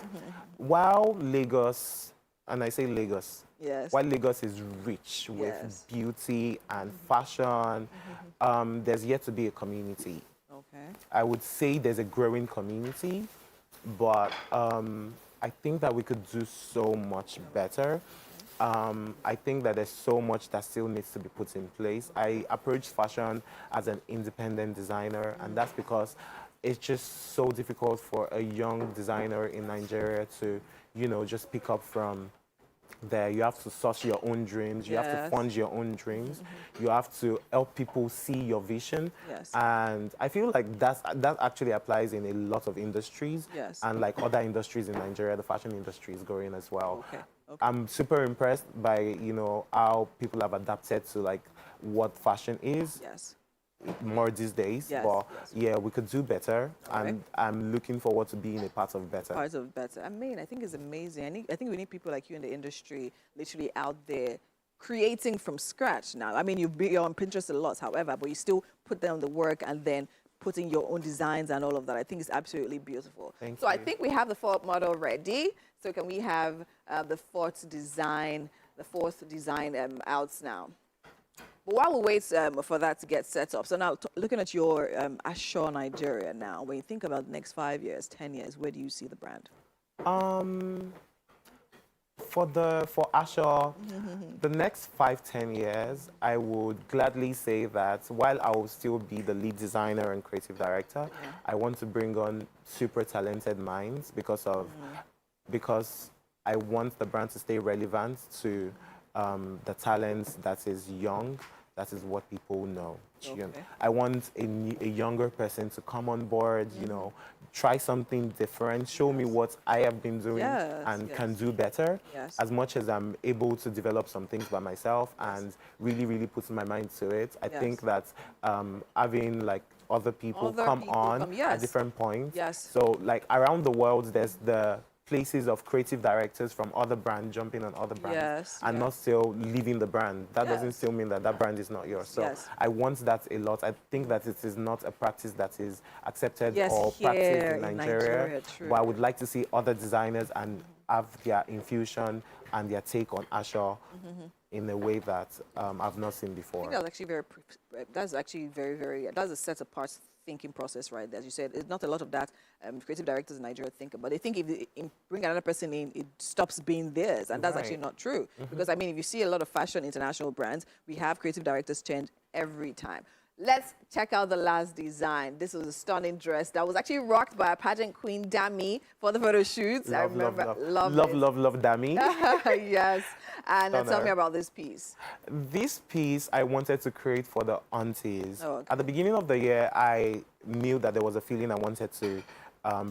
Speaker 3: while Lagos, and I say Lagos, while Lagos is rich with beauty and fashion, there's yet to be a community.
Speaker 1: Okay.
Speaker 3: I would say there's a growing community, but I think that we could do so much better. I think that there's so much that still needs to be put in place. I approach fashion as an independent designer, and that's because it's just so difficult for a young designer in Nigeria to, you know, just pick up from there. You have to source your own dreams. You have to fund your own dreams. You have to help people see your vision. And I feel like that actually applies in a lot of industries. And like other industries in Nigeria, the fashion industry is growing as well. I'm super impressed by, you know, how people have adapted to like what fashion is. More these days, but yeah, we could do better, and I'm looking forward to being a part of better.
Speaker 1: Part of better. I mean, I think it's amazing. I think we need people like you in the industry, literally out there, creating from scratch. Now, I mean, you're on Pinterest a lot, however, but you still put down the work and then putting your own designs and all of that. I think it's absolutely beautiful.
Speaker 3: Thank
Speaker 1: you.
Speaker 3: I
Speaker 1: think we have the fourth model ready. So can we have the fourth design out now? But while we wait for that to get set up, so now looking at your Ashore Nigeria now, when you think about the next 5 years, 10 years, where do you see the brand?
Speaker 3: For Ashore, the next 5-10 years, I would gladly say that while I will still be the lead designer and creative director, I want to bring on super talented minds because I want the brand to stay relevant to the talents that is young. That is what people know.
Speaker 1: Okay.
Speaker 3: I want a younger person to come on board, you know, try something different, show me what I have been doing and can do better. As much as I'm able to develop some things by myself and really, really put my mind to it, I think that having like other people come on at different points. So like around the world, there's the places of creative directors from other brands jumping on other brands and not still leaving the brand. That doesn't still mean that that brand is not yours. So I want that a lot. I think that it is not a practice that is accepted or practiced in Nigeria. But I would like to see other designers and have their infusion and their take on Asha in a way that I've not seen before.
Speaker 1: I think that's actually very, that's a set apart thinking process right there. As you said, it's not a lot of that creative directors in Nigeria think about. They think if they bring another person in, it stops being theirs, and that's actually not true. Because I mean, if you see a lot of fashion international brands, we have creative directors change every time. Let's check out the last design. This was a stunning dress that was actually rocked by a pageant queen, Dami, for the photo shoots. I remember, love Dami. Yes. And tell me about this piece.
Speaker 3: This piece I wanted to create for the aunties. At the beginning of the year, I knew that there was a feeling I wanted to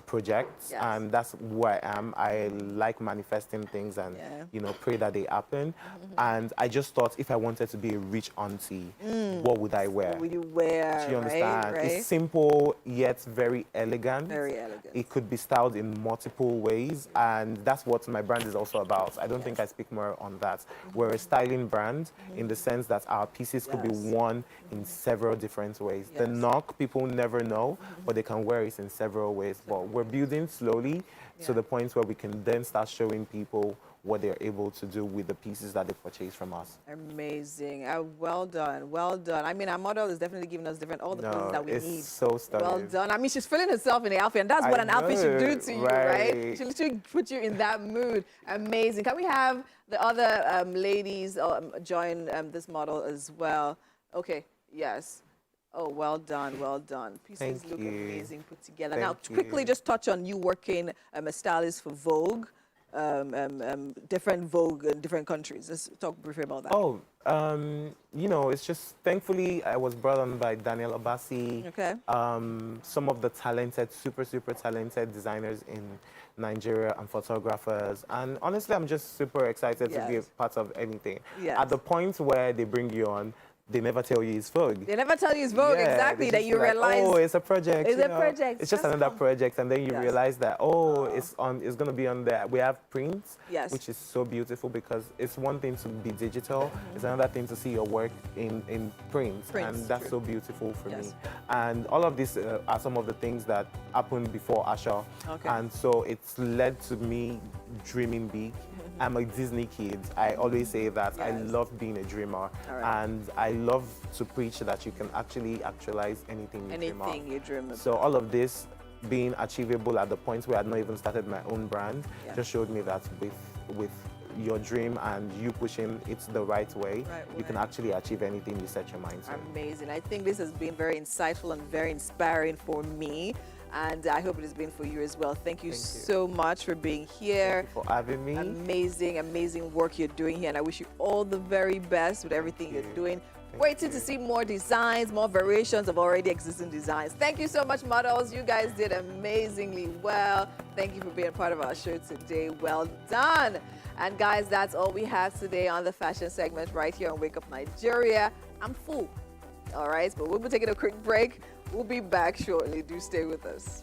Speaker 3: project, and that's who I am. I like manifesting things and you know, pray that they happen. And I just thought, if I wanted to be a rich auntie, what would I wear?
Speaker 1: What would you wear?
Speaker 3: Do you understand? Right? It's simple yet very elegant.
Speaker 1: Very elegant.
Speaker 3: It could be styled in multiple ways, and that's what my brand is also about. I don't think I speak more on that. We're a styling brand in the sense that our pieces could be worn in several different ways. The knock, people never know, but they can wear it in several ways. But we're building slowly to the point where we can then start showing people what they're able to do with the pieces that they purchase from us.
Speaker 1: Amazing. Well done. Well done. I mean, our model is definitely giving us all the pieces that we need.
Speaker 3: It's so stunning.
Speaker 1: Well done. I mean, she's feeling herself in the outfit, and that's what an outfit should do to you, right? She literally put you in that mood. Amazing. Can we have the other ladies join this model as well? Okay. Yes. Oh, well done, well done. Pieces look amazing put together. Now, quickly just touch on you working a stylist for Vogue, different Vogue in different countries. Let's talk briefly about that.
Speaker 3: Oh, you know, it's just, thankfully, I was brought on by Daniel Obasi.
Speaker 1: Okay.
Speaker 3: Some of the talented, super talented designers in Nigeria and photographers. And honestly, I'm just super excited to be a part of anything. At the point where they bring you on, they never tell you it's Vogue.
Speaker 1: They never tell you it's Vogue, exactly, that you realize.
Speaker 3: Oh, it's a project.
Speaker 1: It's a project.
Speaker 3: It's just another project, and then you realize that, it's going to be on there. We have prints, which is so beautiful because it's one thing to be digital, it's another thing to see your work in print, and that's so beautiful for me. And all of these are some of the things that happened before Asha, and so it's led to me dreaming big. I'm a Disney kid. I always say that. I love being a dreamer. And I love to preach that you can actually actualize anything you dream about. So all of this being achievable at the point where I had not even started my own brand just showed me that with your dream and you pushing it the right way, you can actually achieve anything you set your mind to.
Speaker 1: Amazing. I think this has been very insightful and very inspiring for me. And I hope it has been for you as well. Thank you so much for being here.
Speaker 3: Thank you for having me.
Speaker 1: Amazing, amazing work you're doing here. And I wish you all the very best with everything you're doing. Waiting to see more designs, more variations of already existing designs. Thank you so much, models. You guys did amazingly well. Thank you for being a part of our show today. Well done. And guys, that's all we have today on the fashion segment right here on Wake Up Nigeria. I'm full. All right, but we'll be taking a quick break. We'll be back shortly. Do stay with us.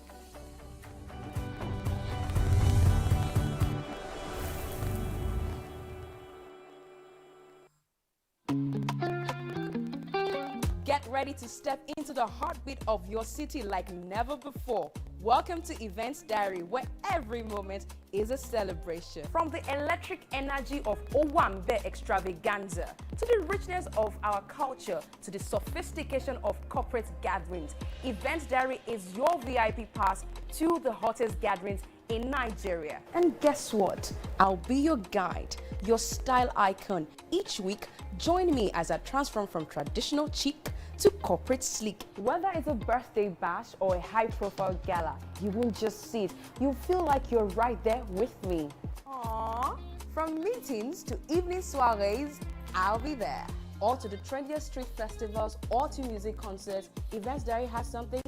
Speaker 9: Get ready to step into the heartbeat of your city like never before. Welcome to Events Diary, where every moment is a celebration. From the electric energy of Owambe extravaganza, to the richness of our culture, to the sophistication of corporate gatherings, Events Diary is your VIP pass to the hottest gatherings in Nigeria. And guess what? I'll be your guide, your style icon. Each week, join me as I transform from traditional chic to corporate sleek. Whether it's a birthday bash or a high-profile gala, you won't just see it. You'll feel like you're right there with me. Aww. From meetings to evening soirees, I'll be there. Or to the trendiest street festivals or to music concerts, Events Diary has something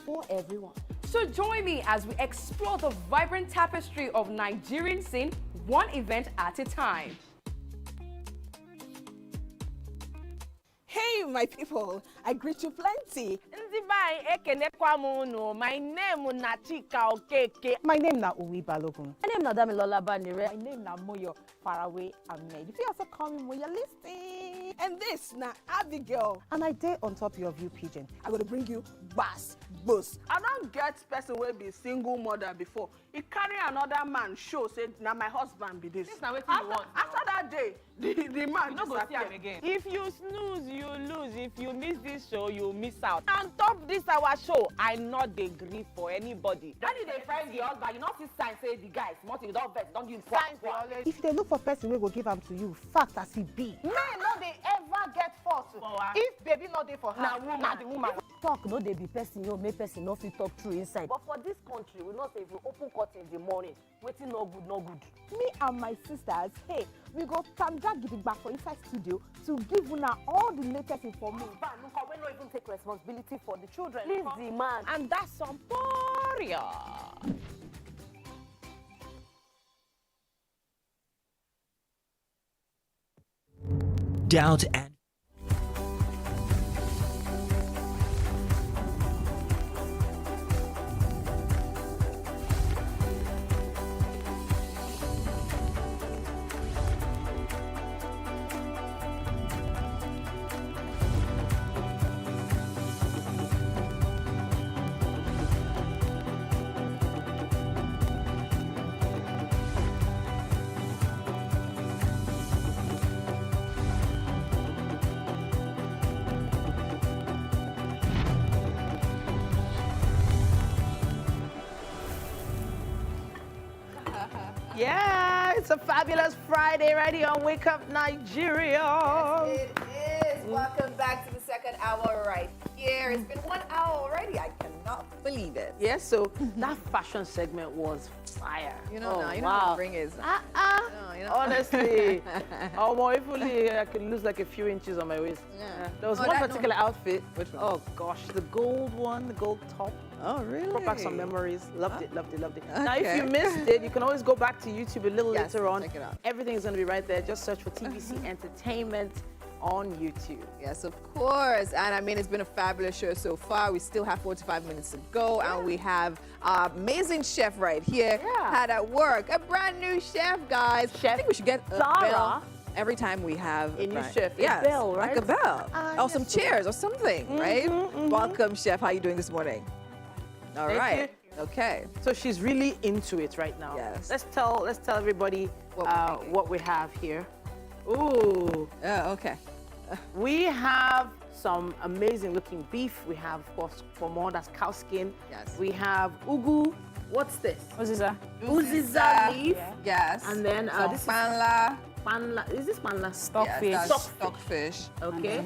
Speaker 9: for everyone. So join me as we explore the vibrant tapestry of Nigerian scene, one event at a time.
Speaker 4: Hey, my people, I greet you plenty.
Speaker 5: My name is Nachika Okeke.
Speaker 4: My name na Uwi Balogun.
Speaker 5: My name is Damilola Banire.
Speaker 4: My name na Moyo Faraway Ahmed. If you also call me Moyo, listen. And this na Abigail. And I dare on top your view pigeon. I'm going to bring you bass, boost.
Speaker 7: I don't get person will be single mother before. He carry another man show, say, now my husband be this.
Speaker 5: This na wetin you want.
Speaker 7: After that day, the man
Speaker 5: you no go see am again. If you snooze, you lose. If you miss this show, you miss out. On top this our show, I not dey gree for anybody. When you dey find the husband, you not see sign say the guy smart, you don't vex, don't give signs.
Speaker 4: If they look for person we go give am to you, fact as he be.
Speaker 5: Men no dey ever get fault.
Speaker 4: If baby not there for her,
Speaker 5: na the woman.
Speaker 23: Talk no dey be person you make person no fit talk true inside.
Speaker 5: But for this country, we not say if you open curtain in the morning, waiting no good, no good.
Speaker 4: Me and my sisters, hey, we go tanja gidigba for inside studio to give una all the latest information.
Speaker 5: We no even take responsibility for the children. Please the man. And that's some warrior.
Speaker 14: Doubt and
Speaker 13: Yeah, it's a fabulous Friday right here on Wake Up Nigeria.
Speaker 1: Yes, it is. Welcome back to the second hour right here. It's been 1 hour already. I cannot believe it.
Speaker 13: Yes, so that fashion segment was fire.
Speaker 1: You know, now, you know
Speaker 13: wow.
Speaker 1: how to bring it.
Speaker 13: No, you know. Honestly, if only I could lose like a few inches on my waist.
Speaker 1: Yeah.
Speaker 13: There was one particular outfit. Which one? Oh gosh, the gold one, the gold top.
Speaker 1: Oh, really?
Speaker 13: Brought back some memories. Loved it. Okay. Now, if you missed it, you can always go back to YouTube a little later on.
Speaker 1: Check it out.
Speaker 13: Everything is going to be right there. Just search for TVC Entertainment on YouTube.
Speaker 1: Yes, of course. And I mean, it's been a fabulous show so far. We still have 45 minutes to go. Yeah. And we have our amazing chef right here.
Speaker 13: Yeah.
Speaker 1: Had at work. A brand new chef, guys. Chef I think we should get a bell every time we have
Speaker 13: a new chef.
Speaker 1: Yes,
Speaker 13: a bell, right?
Speaker 1: Like a bell. Or some chairs or something, right? Welcome, chef. How are you doing this morning? All right. Okay.
Speaker 13: So she's really into it right now.
Speaker 1: Yes.
Speaker 13: Let's tell everybody what we have here. Ooh.
Speaker 1: Oh, okay.
Speaker 13: We have some amazing looking beef. We have, of course, pomo, that's cow skin.
Speaker 1: Yes.
Speaker 13: We have ugu. What's this?
Speaker 5: Uziza.
Speaker 13: Uziza leaf.
Speaker 1: Yes.
Speaker 13: And then
Speaker 1: this is panla.
Speaker 13: Is this panla?
Speaker 1: Stockfish. Yes, stockfish.
Speaker 13: Okay.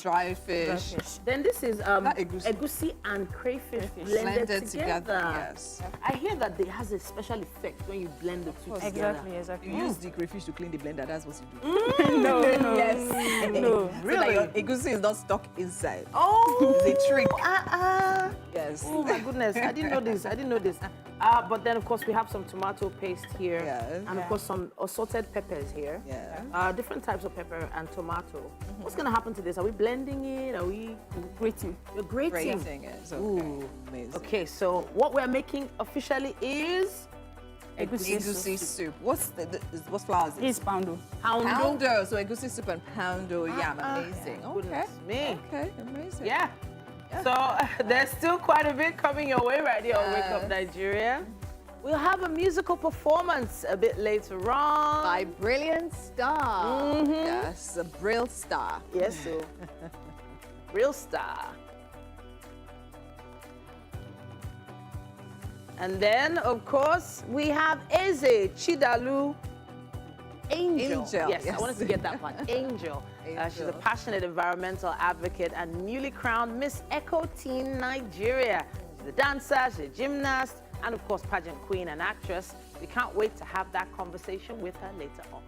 Speaker 1: Dry fish.
Speaker 13: Then this is egusi and crayfish blended together.
Speaker 1: Yes.
Speaker 13: I hear that it has a special effect when you blend the two together.
Speaker 5: Exactly.
Speaker 1: You use the crayfish to clean the blender. That's what you
Speaker 5: do. No.
Speaker 1: Yes.
Speaker 13: No.
Speaker 1: Really? So egusi is not stuck inside.
Speaker 13: Oh.
Speaker 1: It's a trick.
Speaker 13: Yes. Oh my goodness. I didn't know this. But then of course we have some tomato paste here.
Speaker 1: Yes.
Speaker 13: And of course some assorted peppers here.
Speaker 1: Yeah.
Speaker 13: Different types of pepper and tomato. What's going to happen to this? Are we blending it? Are we grating? You're grating.
Speaker 1: Grating it. Okay.
Speaker 13: Ooh.
Speaker 1: Amazing.
Speaker 13: Okay, so what we're making officially is
Speaker 1: egusi soup. What's flour is it?
Speaker 5: It's poundo.
Speaker 1: Poundo. So egusi soup and poundo yam. Amazing.
Speaker 13: Goodness me.
Speaker 1: Okay, amazing.
Speaker 13: Yeah. So there's still quite a bit coming your way right here on Wake Up Nigeria. We'll have a musical performance a bit later on.
Speaker 1: By Brilliant Star. Yes, a Brill Star.
Speaker 13: Yes, so. Real Star. And then, of course, we have Eze Chidalu Angel. Yes, I wanted to get that part. Angel. She's a passionate environmental advocate and newly crowned Miss Eco Teen Nigeria. She's a dancer, she's a gymnast, and of course, pageant queen and actress. We can't wait to have that conversation with her later on.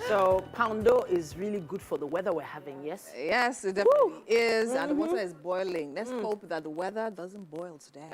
Speaker 13: So poundo is really good for the weather we're having, yes?
Speaker 1: Yes, it definitely is. And the water is boiling. Let's hope that the weather doesn't boil today.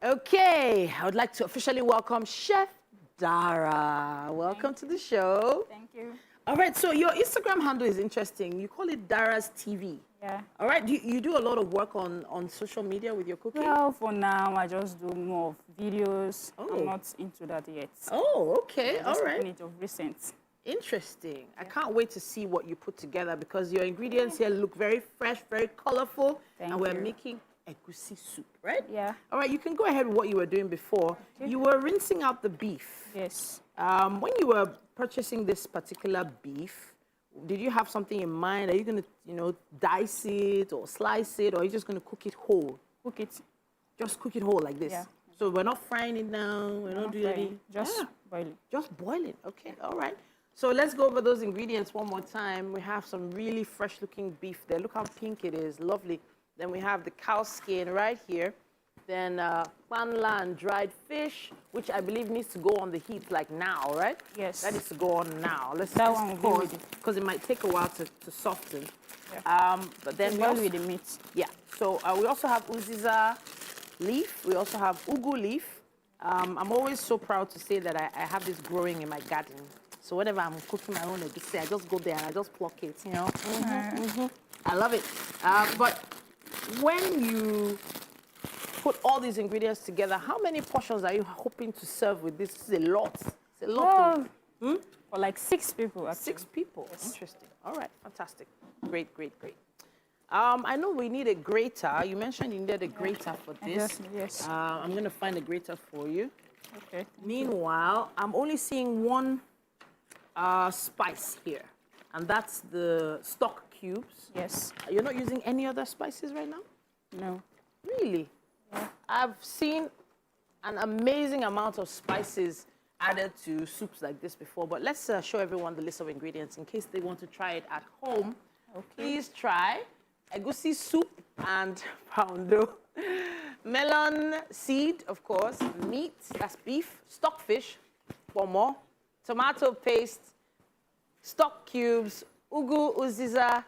Speaker 13: Okay, I would like to officially welcome Chef Dara. Welcome to the show.
Speaker 10: Thank you.
Speaker 13: All right, so your Instagram handle is interesting. You call it Dara's TV.
Speaker 10: Yeah.
Speaker 13: All right, you do a lot of work on social media with your cooking?
Speaker 10: Well, for now, I just do more of videos.
Speaker 13: Oh.
Speaker 10: I'm not into that yet.
Speaker 13: Oh, okay, all right.
Speaker 10: It of recent.
Speaker 13: Interesting. I can't wait to see what you put together because your ingredients here look very fresh, very colorful, and we're making egusi soup, right?
Speaker 10: Yeah.
Speaker 13: All right, you can go ahead with what you were doing before.
Speaker 10: Okay.
Speaker 13: You were rinsing out the beef.
Speaker 10: Yes.
Speaker 13: When you were purchasing this particular beef, did you have something in mind? Are you going to, dice it or slice it, or are you just going to cook it whole?
Speaker 10: Cook it.
Speaker 13: Just cook it whole like this?
Speaker 10: Yeah.
Speaker 13: So we're not frying it now, we're not doing anything?
Speaker 10: Just boiling.
Speaker 13: Just boiling, okay, all right. So let's go over those ingredients one more time. We have some really fresh looking beef there. Look how pink it is, lovely. Then we have the cow skin right here. Then panla and dried fish, which I believe needs to go on the heat like now, right?
Speaker 10: Yes.
Speaker 13: That needs to go on now. Let's
Speaker 10: That one will be
Speaker 13: pause
Speaker 10: ready.
Speaker 13: because it might take a while to soften.
Speaker 10: Yeah.
Speaker 13: But then
Speaker 10: Boil with the meat.
Speaker 13: Yeah. So we also have uziza leaf. We also have ugu leaf. I'm always so proud to say that I have this growing in my garden. So whenever I'm cooking my own egusi, I just go there and I just pluck it, I love it. But when you put all these ingredients together, how many portions are you hoping to serve with this? This is a lot. It's a lot.
Speaker 10: For like 6 people, actually.
Speaker 13: 6 people. Yes. Interesting. All right. Fantastic. Great, great, great. I know we need a grater. You mentioned you needed a grater for this.
Speaker 10: Yes.
Speaker 13: I'm going to find a grater for you.
Speaker 10: Okay.
Speaker 13: Meanwhile, I'm only seeing one spice here, and that's the stock cubes.
Speaker 10: Yes.
Speaker 13: You're not using any other spices right now?
Speaker 10: No.
Speaker 13: Really? Yeah. I've seen an amazing amount of spices added to soups like this before, but let's show everyone the list of ingredients in case they want to try it at home. Okay. Please try egusi soup and poundo. Melon seed, of course, meat, that's beef, stockfish, pomo, tomato paste, stock cubes, ugu, uziza,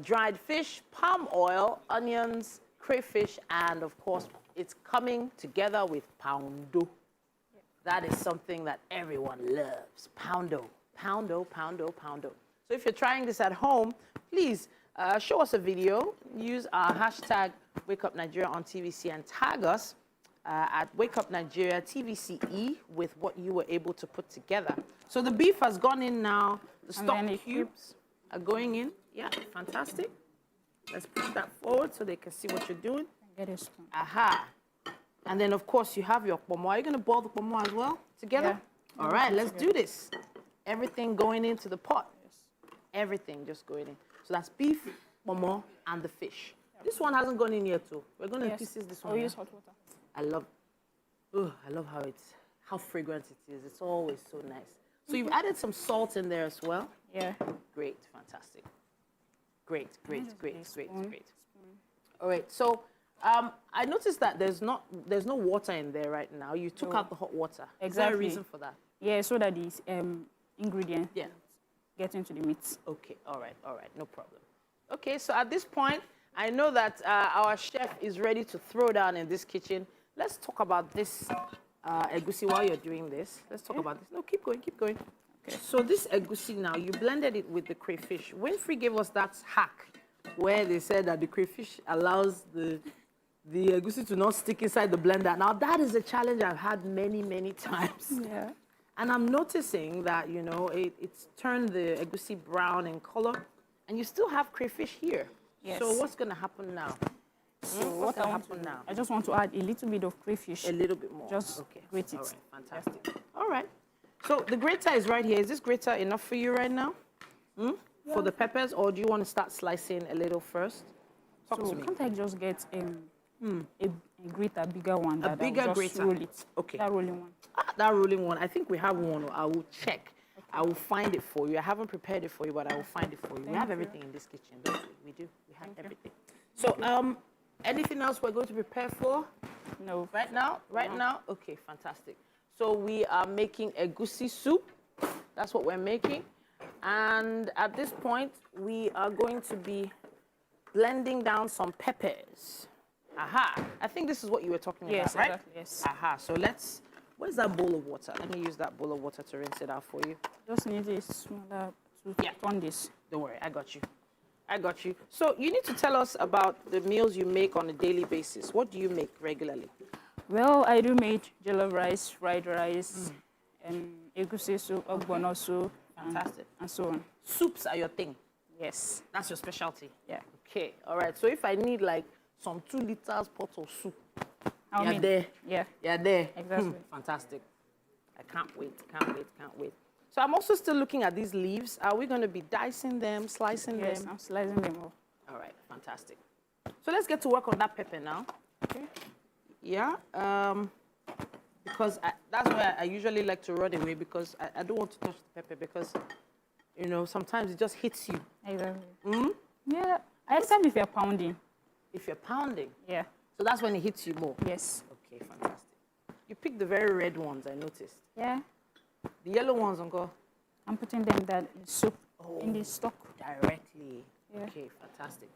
Speaker 13: dried fish, palm oil, onions, crayfish, and of course, it's coming together with poundo. That is something that everyone loves. Poundo, poundo, poundo, poundo. So if you're trying this at home, please show us a video. Use our hashtag WakeUpNigeria on TVC and tag us at WakeUpNigeria TVCE with what you were able to put together. So the beef has gone in now. The stock cubes are going in. Yeah, fantastic. Let's push that forward so they can see what you're doing.
Speaker 10: Get a spoon.
Speaker 13: Aha. And then, of course, you have your pomo. Are you going to boil the pomo as well together? Yeah. All right, let's do this. Everything going into the pot. Yes. Everything just going in. So that's beef, pomo, and the fish. Yep. This one hasn't gone in yet, too. We're going to pieces this one.
Speaker 10: Use hot water.
Speaker 13: I love how fragrant it is. It's always so nice. So you've added some salt in there as well?
Speaker 10: Yeah.
Speaker 13: Great, fantastic. Great. All right, so I noticed that there's no water in there right now. You took out the hot water.
Speaker 10: Exactly.
Speaker 13: Is there a reason for that?
Speaker 10: Yeah, so that these ingredients get into the meat.
Speaker 13: Okay, all right, no problem. Okay, so at this point, I know that our chef is ready to throw down in this kitchen. Let's talk about this egusi while you're doing this. Let's talk about this. No, keep going. Okay, so this egusi now, you blended it with the crayfish. Winfrey gave us that hack where they said that the crayfish allows the egusi to not stick inside the blender. Now, that is a challenge I've had many, many times.
Speaker 10: Yeah.
Speaker 13: And I'm noticing that, it's turned the egusi brown in color, and you still have crayfish here.
Speaker 10: Yes.
Speaker 13: So what's going to happen now?
Speaker 10: So what I want to do now? I just want to add a little bit of crayfish.
Speaker 13: A little bit more.
Speaker 10: Just grate it.
Speaker 13: All right, fantastic. All right. So the grater is right here. Is this grater enough for you right now? For the peppers, or do you want to start slicing a little first? Talk to me.
Speaker 10: Can't I just get a grater, bigger one?
Speaker 13: A bigger grater.
Speaker 10: Roll it.
Speaker 13: Okay.
Speaker 10: That rolling one.
Speaker 13: That rolling one. I think we have one. I will check. Okay. I will find it for you. I haven't prepared it for you, but I will find it for you. We have everything in this kitchen, don't we? We do. We have everything. So, anything else we're going to prepare for?
Speaker 10: No.
Speaker 13: Right now? Right now? Okay, fantastic. So we are making egusi soup. That's what we're making. And at this point, we are going to be blending down some peppers. Aha. I think this is what you were talking about, right?
Speaker 10: Exactly, yes.
Speaker 13: Aha. So where's that bowl of water? Let me use that bowl of water to rinse it out for you.
Speaker 10: Just need a smaller to turn this.
Speaker 13: Don't worry, I got you. So you need to tell us about the meals you make on a daily basis. What do you make regularly?
Speaker 10: Well, I do make jollof rice, fried rice, egusi soup, ogbono soup.
Speaker 13: Fantastic.
Speaker 10: And so on.
Speaker 13: Soups are your thing?
Speaker 10: Yes.
Speaker 13: That's your specialty?
Speaker 10: Yeah.
Speaker 13: Okay, all right. So if I need like some 2 liters pot of soup, you're there.
Speaker 10: Yeah.
Speaker 13: You're there.
Speaker 10: Exactly.
Speaker 13: Fantastic. I can't wait. So I'm also still looking at these leaves. Are we going to be dicing them, slicing them?
Speaker 10: Yes, I'm slicing them up.
Speaker 13: All right, fantastic. So let's get to work on that pepper now.
Speaker 10: Okay.
Speaker 13: Yeah, because that's where I usually like to run away, because I don't want to touch the pepper, because, sometimes it just hits you.
Speaker 10: Exactly. Yeah, except if you're pounding.
Speaker 13: If you're pounding?
Speaker 10: Yeah.
Speaker 13: So that's when it hits you more?
Speaker 10: Yes.
Speaker 13: Okay, fantastic. You picked the very red ones, I noticed.
Speaker 10: Yeah.
Speaker 13: The yellow ones, Uncle?
Speaker 10: I'm putting them in soup, in the stock.
Speaker 13: Directly.
Speaker 10: Yeah.
Speaker 13: Okay, fantastic.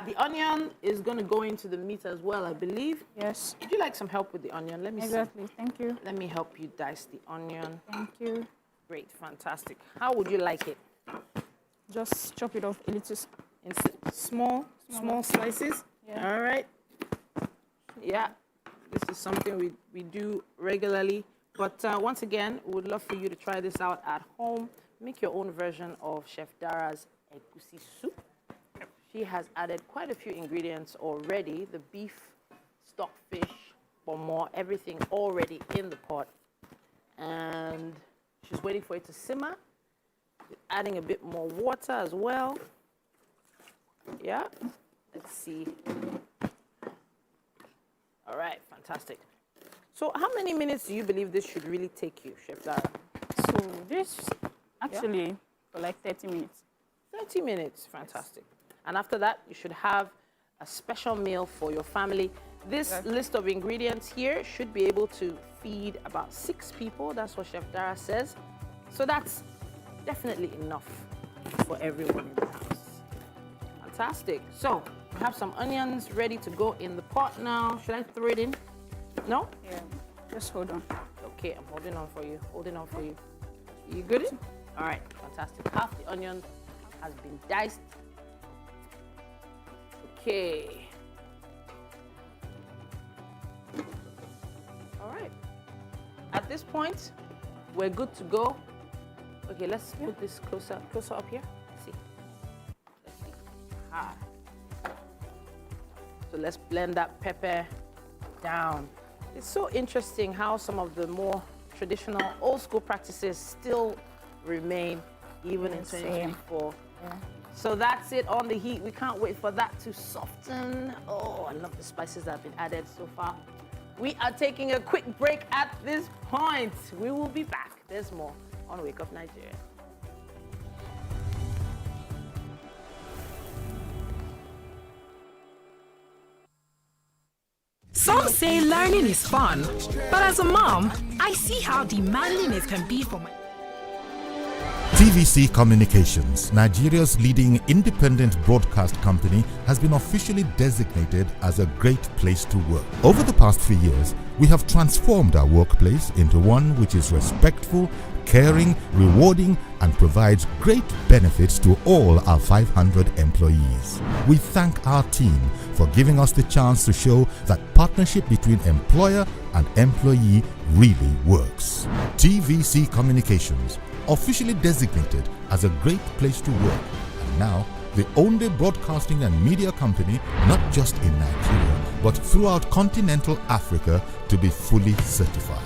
Speaker 13: The onion is going to go into the meat as well, I believe.
Speaker 10: Yes.
Speaker 13: Would you like some help with the onion? Let me
Speaker 10: Exactly. Thank you.
Speaker 13: Let me help you dice the onion.
Speaker 10: Thank you.
Speaker 13: Great, fantastic. How would you like it?
Speaker 10: Just chop it off a little.
Speaker 13: In small slices?
Speaker 10: Yeah.
Speaker 13: All right. Yeah, this is something we do regularly. But once again, we would love for you to try this out at home. Make your own version of Chef Dara's egusi soup. She has added quite a few ingredients already. The beef, stockfish, more, everything already in the pot. And she's waiting for it to simmer. Adding a bit more water as well. Yeah, let's see. All right, fantastic. So how many minutes do you believe this should really take you, Chef Dara?
Speaker 10: So this actually for like 30 minutes.
Speaker 13: 30 minutes, fantastic. And after that, you should have a special meal for your family. This list of ingredients here should be able to feed about 6 people. That's what Chef Dara says. So that's definitely enough for everyone in the house. Fantastic. So we have some onions ready to go in the pot now. Should I throw it in? No?
Speaker 10: Yeah. Just hold on.
Speaker 13: Okay, I'm holding on for you. Holding on for you. You good? All right, fantastic. Half the onion has been diced. Okay. All right. At this point, we're good to go. Okay, let's put this closer up here. Let's see. Ah. So let's blend that pepper down. It's so interesting how some of the more traditional, old school practices still remain even in 2024.
Speaker 10: Yeah.
Speaker 13: So that's it on the heat. We can't wait for that to soften. Oh, I love the spices that have been added so far. We are taking a quick break at this point. We will be back. There's more on Wake Up Nigeria.
Speaker 11: Some say learning is fun, but as a mom, I see how demanding it can be for my...
Speaker 6: TVC Communications, Nigeria's leading independent broadcast company, has been officially designated as a great place to work. Over the past few years, we have transformed our workplace into one which is respectful, caring, rewarding, and provides great benefits to all our 500 employees. We thank our team for giving us the chance to show that partnership between employer and employee really works. TVC Communications, officially designated as a great place to work, and now the only broadcasting and media company, not just in Nigeria, but throughout continental Africa, to be fully certified.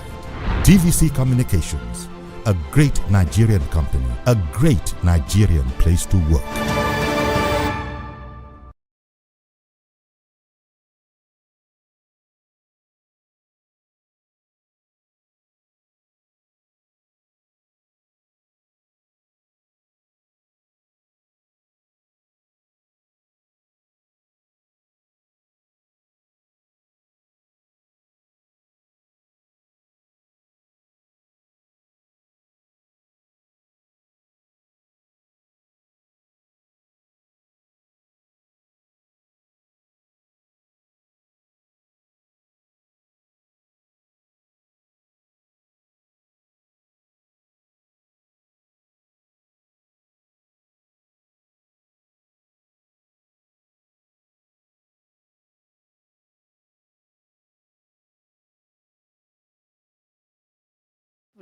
Speaker 6: TVC Communications, a great Nigerian company, a great Nigerian place to work.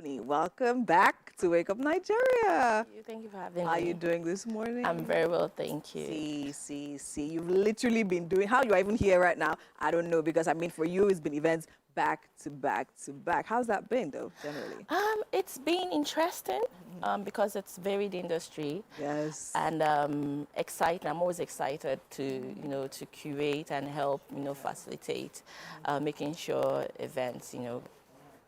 Speaker 1: Welcome back to Wake Up Nigeria.
Speaker 12: Thank you for having me.
Speaker 1: How are you doing this morning?
Speaker 12: I'm very well, thank you.
Speaker 1: See. You've literally been doing, how you are even here right now, I don't know, because I mean, for you, it's been events back to back to back. How's that been, though, generally?
Speaker 12: It's been interesting because it's varied industry.
Speaker 1: Yes.
Speaker 12: And exciting. I'm always excited to, to curate and help, facilitate, making sure events,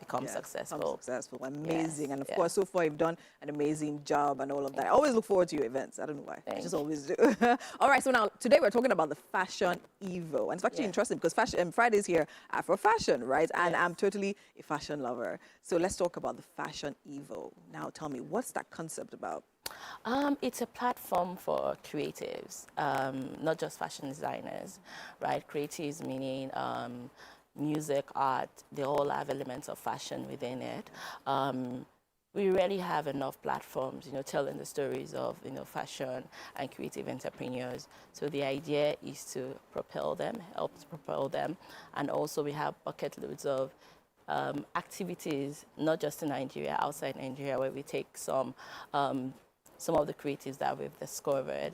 Speaker 12: become successful.
Speaker 1: Amazing.
Speaker 12: Yes,
Speaker 1: and of course, so far you've done an amazing job and all of that. I always look forward to your events. I don't know why. I just always do. All right, so now today we're talking about the Fashion Evo. And it's actually interesting because Friday's here Afro Fashion, right? And I'm totally a fashion lover. So let's talk about the Fashion Evo. Now tell me, what's that concept about?
Speaker 12: It's a platform for creatives, not just fashion designers, right? Creatives meaning music, art, they all have elements of fashion within it. We really have enough platforms, telling the stories of, fashion and creative entrepreneurs. So the idea is to propel them, help to propel them. And also we have bucket loads of activities, not just in Nigeria, outside Nigeria, where we take some of the creatives that we've discovered,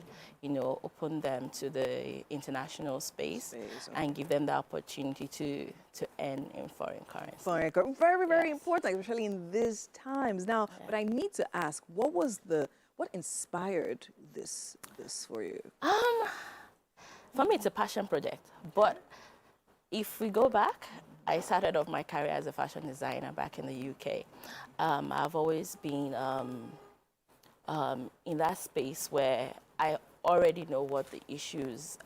Speaker 12: open them to the international space and give them the opportunity to earn in foreign currency.
Speaker 1: Very important, especially in these times. Now, but I need to ask, what inspired this for you?
Speaker 12: For me, it's a passion project. But if we go back, I started off my career as a fashion designer back in the UK. I've always been in that space where I already know what the issues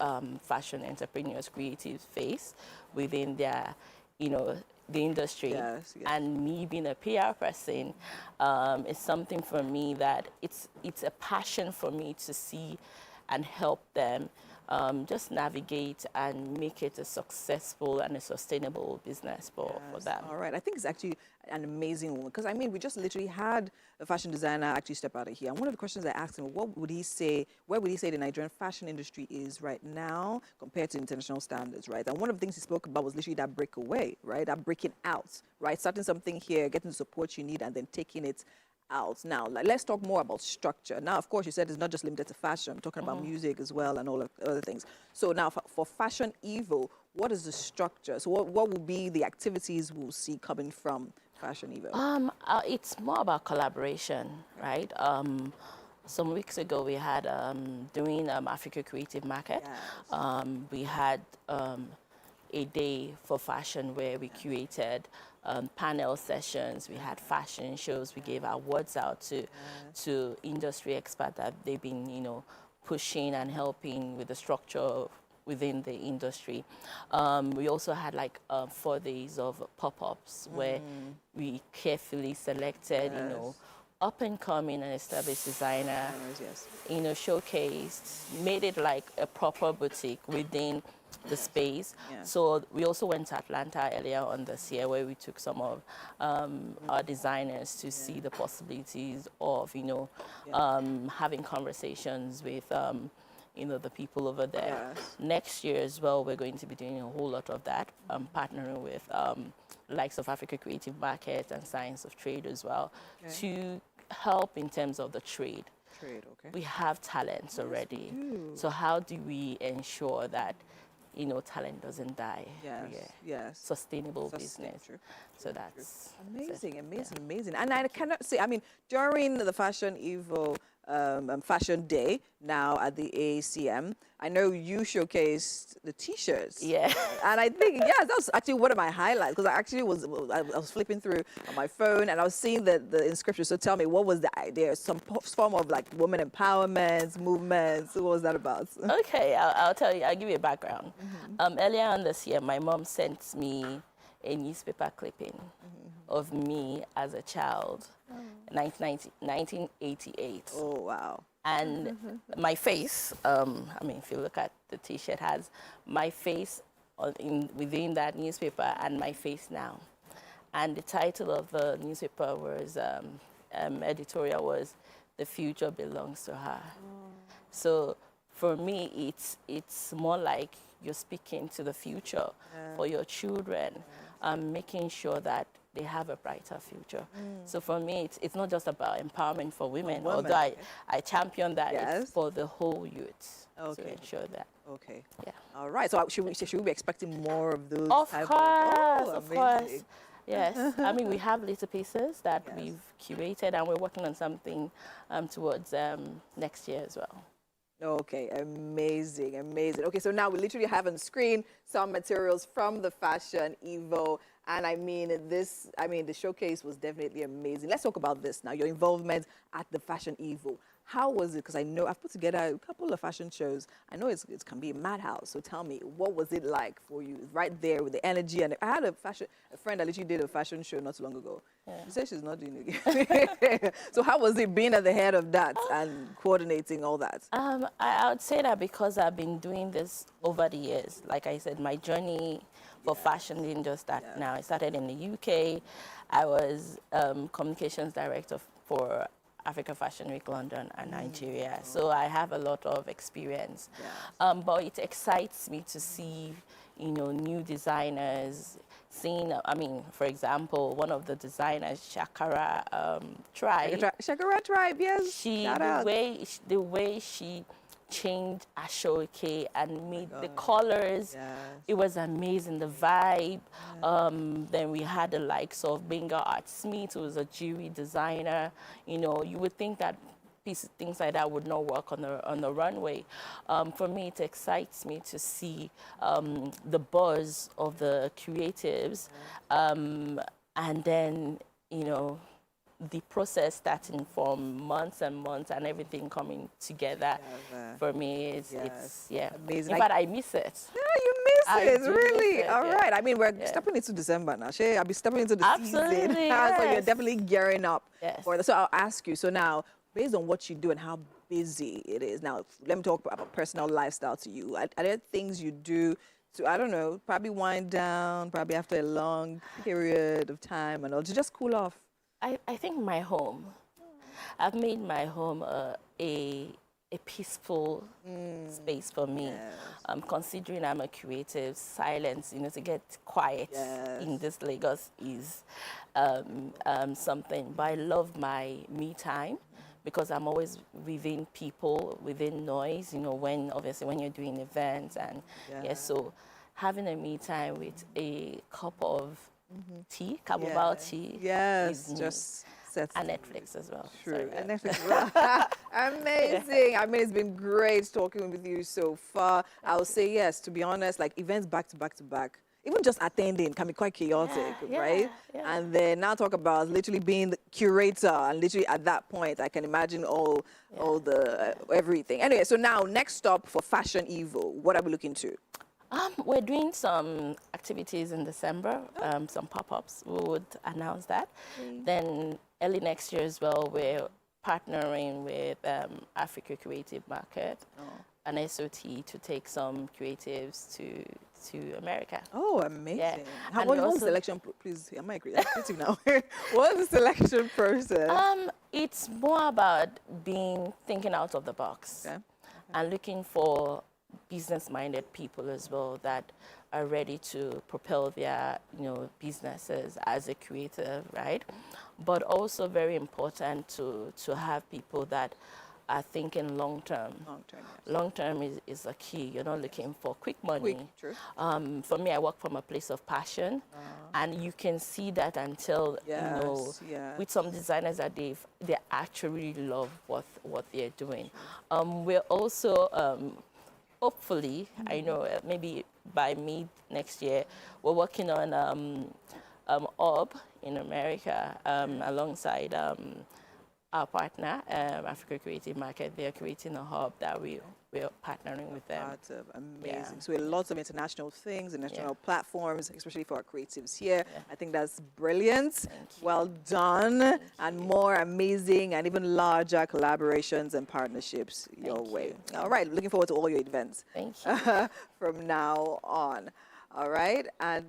Speaker 12: fashion entrepreneurs, creatives face within their, the industry. And me being a PR person, is something for me that it's a passion for me to see and help them just navigate and make it a successful and a sustainable business for them.
Speaker 1: All right. I think it's actually an amazing one because, I mean, we just literally had a fashion designer actually step out of here. And one of the questions I asked him, where would he say the Nigerian fashion industry is right now compared to international standards, right? And one of the things he spoke about was literally that breakaway, right? That breaking out, right? Starting something here, getting the support you need, and then taking it out. Now, let's talk more about structure. Now, of course, you said it's not just limited to fashion. I'm talking about music as well and all of other things. So now for Fashion Evo, what is the structure? So what will be the activities we'll see coming from Fashion Evo?
Speaker 12: It's more about collaboration, right? Some weeks ago, we had during Africa Creative Market, we had a a day for fashion where we curated panel sessions, we had fashion shows, we gave awards out to industry experts that they've been, you know, pushing and helping with the structure within the industry. We also had like 4 days of pop-ups where we carefully selected, you know, up-and-coming and established designer, you know, showcased, made it like a proper boutique within the space. So we also went to Atlanta earlier on this year where we took some of our designers to see the possibilities of, you know, having conversations with you know, the people over there. Next year as well, we're going to be doing a whole lot of that, partnering with likes of Africa Creative Market and Science of Trade as well, to help in terms of the trade. We have talents already. So how do we ensure that, you know, talent doesn't die? Sustainable business. So that's
Speaker 1: amazing, amazing. And I cannot say, I mean, during the Fashion Evo Fashion Day now at the AACM, I know you showcased the T-shirts. And I think, that was actually one of my highlights, because I was flipping through on my phone and I was seeing the inscription. So tell me, what was the idea? Some form of like women empowerment movements. What was that about?
Speaker 12: Okay, I'll tell you. I'll give you a background. Earlier on this year, my mom sent me a newspaper clipping of me as a child, 1988.
Speaker 1: Oh, wow.
Speaker 12: And my face, I mean, if you look at the T-shirt, has my face within that newspaper and my face now. And the title of the newspaper was, editorial was, "The Future Belongs to Her." So for me, it's more like you're speaking to the future for your children, making sure that they have a brighter future. So for me, it's not just about empowerment for women, although I champion that. It's for the whole youth to ensure that.
Speaker 1: All right. So should we be expecting more of those?
Speaker 12: Of course. Yes. I mean, we have little pieces that we've curated, and we're working on something towards next year as well.
Speaker 1: Okay, amazing. Okay, so now we literally have on screen some materials from the Fashion Evo. And I mean, the showcase was definitely amazing. Let's talk about this now, your involvement at the Fashion Evo. How was it? Because I know I've put together a couple of fashion shows. I know it can be a madhouse. So tell me, what was it like for you right there with the energy? And I had a friend that literally did a fashion show not too long ago. She said she's not doing it again. So how was it being at the head of that and coordinating all that?
Speaker 12: I would say that because I've been doing this over the years. Like I said, my journey for fashion didn't just start now. I started in the UK. I was communications director for Africa Fashion Week London and Nigeria. So I have a lot of experience. But it excites me to see, you know, new designers, seeing, I mean, for example, one of the designers, Shakara Tribe.
Speaker 1: Shakara Tribe, yes.
Speaker 12: The way she changed Ashoke and made the colors. It was amazing, the vibe. Then we had the likes of Benga Art Smith, who was a jewelry designer. You know, you would think that things like that would not work on the runway. For me, it excites me to see the buzz of the creatives, and then, you know, the process starting from months and months and everything coming together. For me, it's amazing. In fact, I miss it.
Speaker 1: Yeah, you miss it, really? All right. I mean, we're stepping into December now. I'll be stepping into the season. So you're definitely gearing up for that. So I'll ask you, so now, based on what you do and how busy it is, now, let me talk about personal lifestyle to you. Are there things you do to, I don't know, probably wind down, probably after a long period of time and all, to just cool off?
Speaker 12: I think my home. I've made my home a peaceful space for me. Considering I'm a creative, silence, you know, to get quiet in this Lagos is something. But I love my me time because I'm always within people, within noise, you know, obviously when you're doing events and so having a me time with a cup of tea, chamomile tea.
Speaker 1: Yes, just
Speaker 12: and Netflix as well.
Speaker 1: True, and Netflix as well. Amazing. I mean, it's been great talking with you so far. I will say yes, to be honest, like events back to back to back. even just attending can be quite chaotic,
Speaker 12: Yeah,
Speaker 1: right?
Speaker 12: yeah.
Speaker 1: And then now talk about literally being the curator, and literally at that point, I can imagine all the everything. Anyway, so now next stop for Fashion Evo, what are we looking to?
Speaker 12: We're doing some activities in December, some pop-ups. We would announce that. Then early next year as well, we're partnering with Africa Creative Market, an SOT, to take some creatives to America.
Speaker 1: Oh, amazing.
Speaker 12: Yeah.
Speaker 1: How
Speaker 12: And
Speaker 1: was the selection, please, am I creative now? What's the selection process?
Speaker 12: It's more about thinking out of the box and looking for business-minded people as well that are ready to propel their, businesses as a creator, right? But also very important to have people that are thinking long-term. Long-term is a key. You're not looking for quick money.
Speaker 1: True.
Speaker 12: For me, I work from a place of passion, and you can see that until, with some designers that they actually love what they're doing. We're also, hopefully, I know maybe by mid next year, we're working on Orb in America alongside our partner, Africa Creative Market. They're creating a hub that we're partnering with them.
Speaker 1: That's amazing. So lots of international things, international platforms, especially for our creatives here. I think that's brilliant. Well done. And more amazing and even larger collaborations and partnerships your way. All right. Looking forward to all your events.
Speaker 12: Thank you.
Speaker 1: From now on. All right. And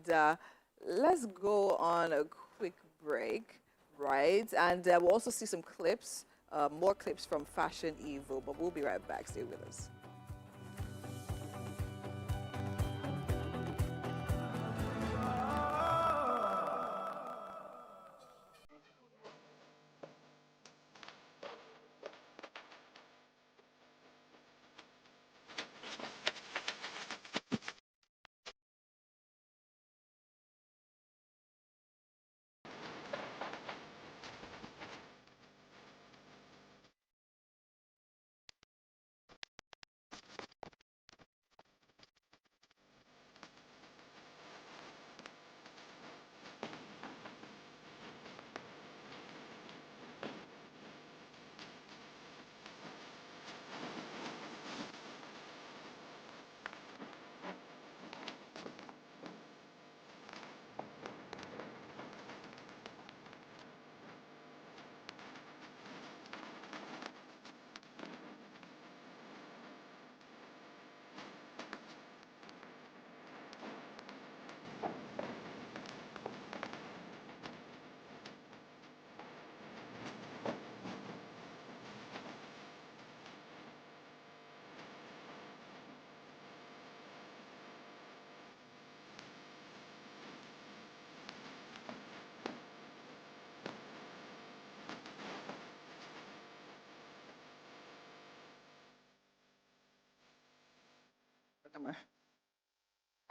Speaker 1: let's go on a quick break. Right, and we'll also see some clips, more clips from Fashion Evo, but we'll be right back. Stay with us.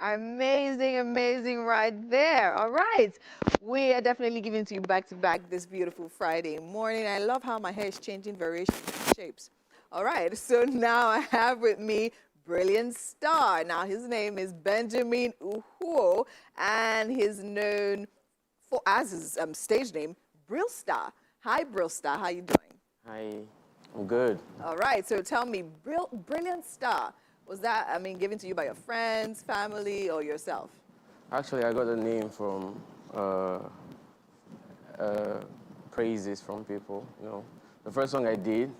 Speaker 1: Amazing, amazing right there. All right. We are definitely giving to you back to back this beautiful Friday morning. I love how my hair is changing variations and shapes. All right. So now I have with me Brilliant Star. Now his name is Benjamin Uhuo, and he's known for as his stage name, Brill Star. Hi, Brill Star. How you doing?
Speaker 18: Hi, I'm good.
Speaker 1: All right. So tell me, Brilliant Star. Was that, given to you by your friends, family, or yourself?
Speaker 18: Actually, I got the name from praises from people. The first song I did,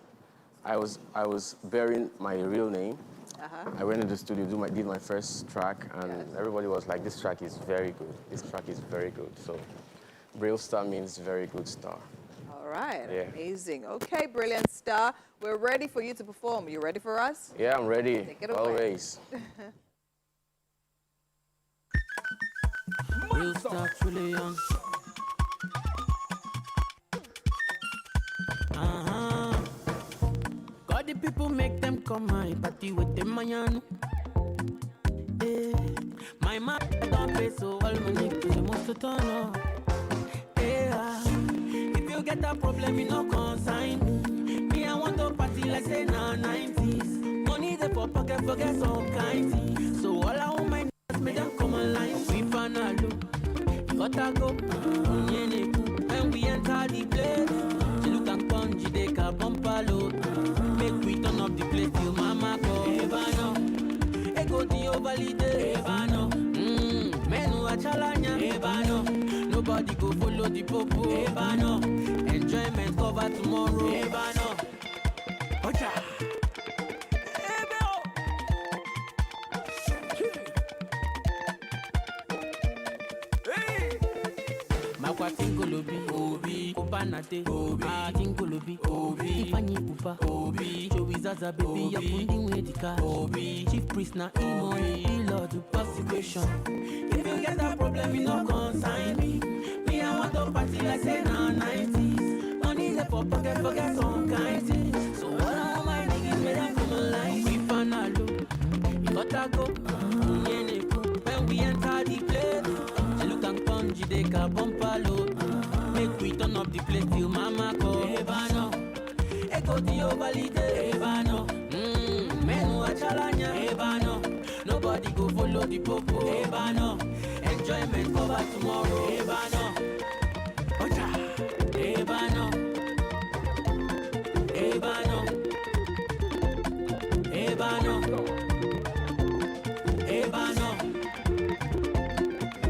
Speaker 18: I was bearing my real name. I went into the studio, did my first track, and everybody was like, "This track is very good. This track is very good." So, Brill Star means very good star.
Speaker 1: All right,
Speaker 18: Yeah.
Speaker 1: amazing. Okay, Brilliant Star, we're ready for you to perform. You ready for us?
Speaker 18: Yeah, I'm ready.
Speaker 1: Take it away.
Speaker 18: Always.
Speaker 15: Brill Star trillions. Got the people, make them come my party with them man. My man don't pay, so all money to the most turn up. If you get a problem, you no consign me. Me, I want to party like say na 90s. Money the for pocket, forget some kind things. So all I want my niggas, make them come online. We find gotta go. When we enter the place, she look and punch, they can bump a load. Make we turn up the place till mama go. Ebano, ego di ovalide. Ebano, menu a chalanya. Ebano, nobody go follow the popo. Ebano, enjoyment cover tomorrow. Ebano, ocha. Makwa tingolobi, obi, kubanate, obi, tingolobi, obi, ifani pupa, obi, chowizaza baby, yapundi wedika, obi, chief priest na imo, lord to persecution. If you get a problem, you no consign me. Me, I want to party like say na 90s. Money there for pocket, forget some kind things. So what are my niggas made them come alive? We fanalo, you gotta go, when we enter the place. They can bump a load. Make we turn up the place till mama go. Ebano, ego di ovalide. Ebano, menu a chalanya. Ebano, nobody go follow the popo. Ebano, enjoyment cover tomorrow. Ebano, ocha. Ebano, ebano, ebano, ebano,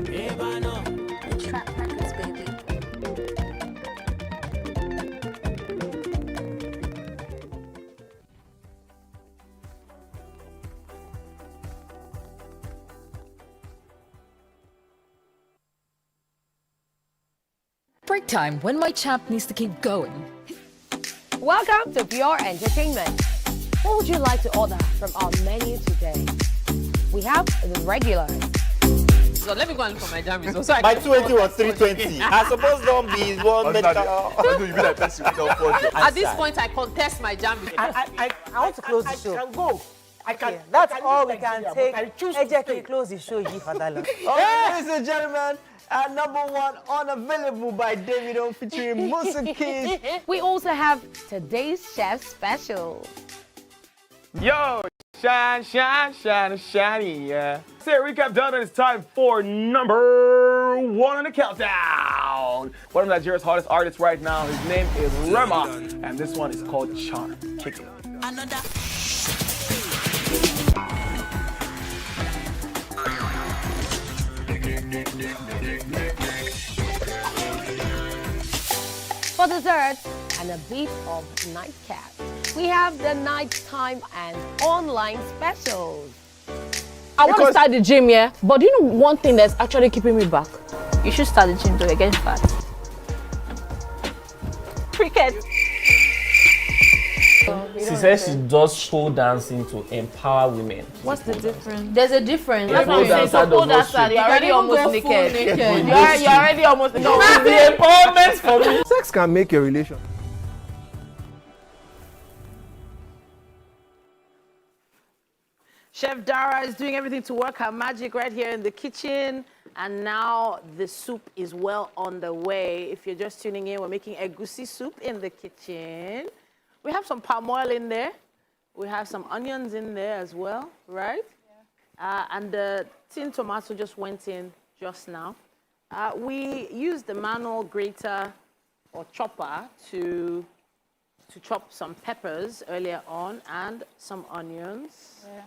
Speaker 15: ebano.
Speaker 16: Trap records, baby.
Speaker 11: Break time when my champ needs to keep going.
Speaker 17: Welcome to Pure Entertainment. What would you like to order from our menu today? We have the regulars.
Speaker 5: So let me go and look for my jam results. So
Speaker 22: My 280 was 320. I suppose don't be one medical.
Speaker 19: You be like person without fortune.
Speaker 5: At this point, I contest my jam results.
Speaker 13: I want to close the show.
Speaker 8: I can go. I can.
Speaker 13: Okay, that's all we can take.
Speaker 8: I choose to stay.
Speaker 13: Close the show, G Fadala.
Speaker 2: Ladies and gentlemen, number one, Unavailable by Davido featuring Musa Keys.
Speaker 17: We also have today's chef special.
Speaker 20: Yo, shiny, yeah. Say recap done, and it's time for number one on the countdown. One of Nigeria's hottest artists right now, his name is Rema, and this one is called Charm. Kick it.
Speaker 15: Another.
Speaker 17: For dessert and a bit of nightcap, we have the nighttime and online specials.
Speaker 4: I want to start the gym, yeah? But do you know one thing that's actually keeping me back?
Speaker 21: You should start the gym to get fat.
Speaker 4: Cricket.
Speaker 24: She says she does pole dancing to empower women.
Speaker 21: What's the difference? There's a difference.
Speaker 24: Yeah,
Speaker 21: That's what I'm saying. So pole dancer, you're already almost naked. You're already almost naked.
Speaker 24: No, it's the empowerment for me.
Speaker 2: Sex can make a relation.
Speaker 13: Chef Dara is doing everything to work her magic right here in the kitchen. And now the soup is well on the way. If you're just tuning in, we're making egusi soup in the kitchen. We have some palm oil in there. We have some onions in there as well, right? Yeah. And the tin tomato just went in just now. We used the manual grater or chopper to chop some peppers earlier on and some onions.
Speaker 21: Yeah.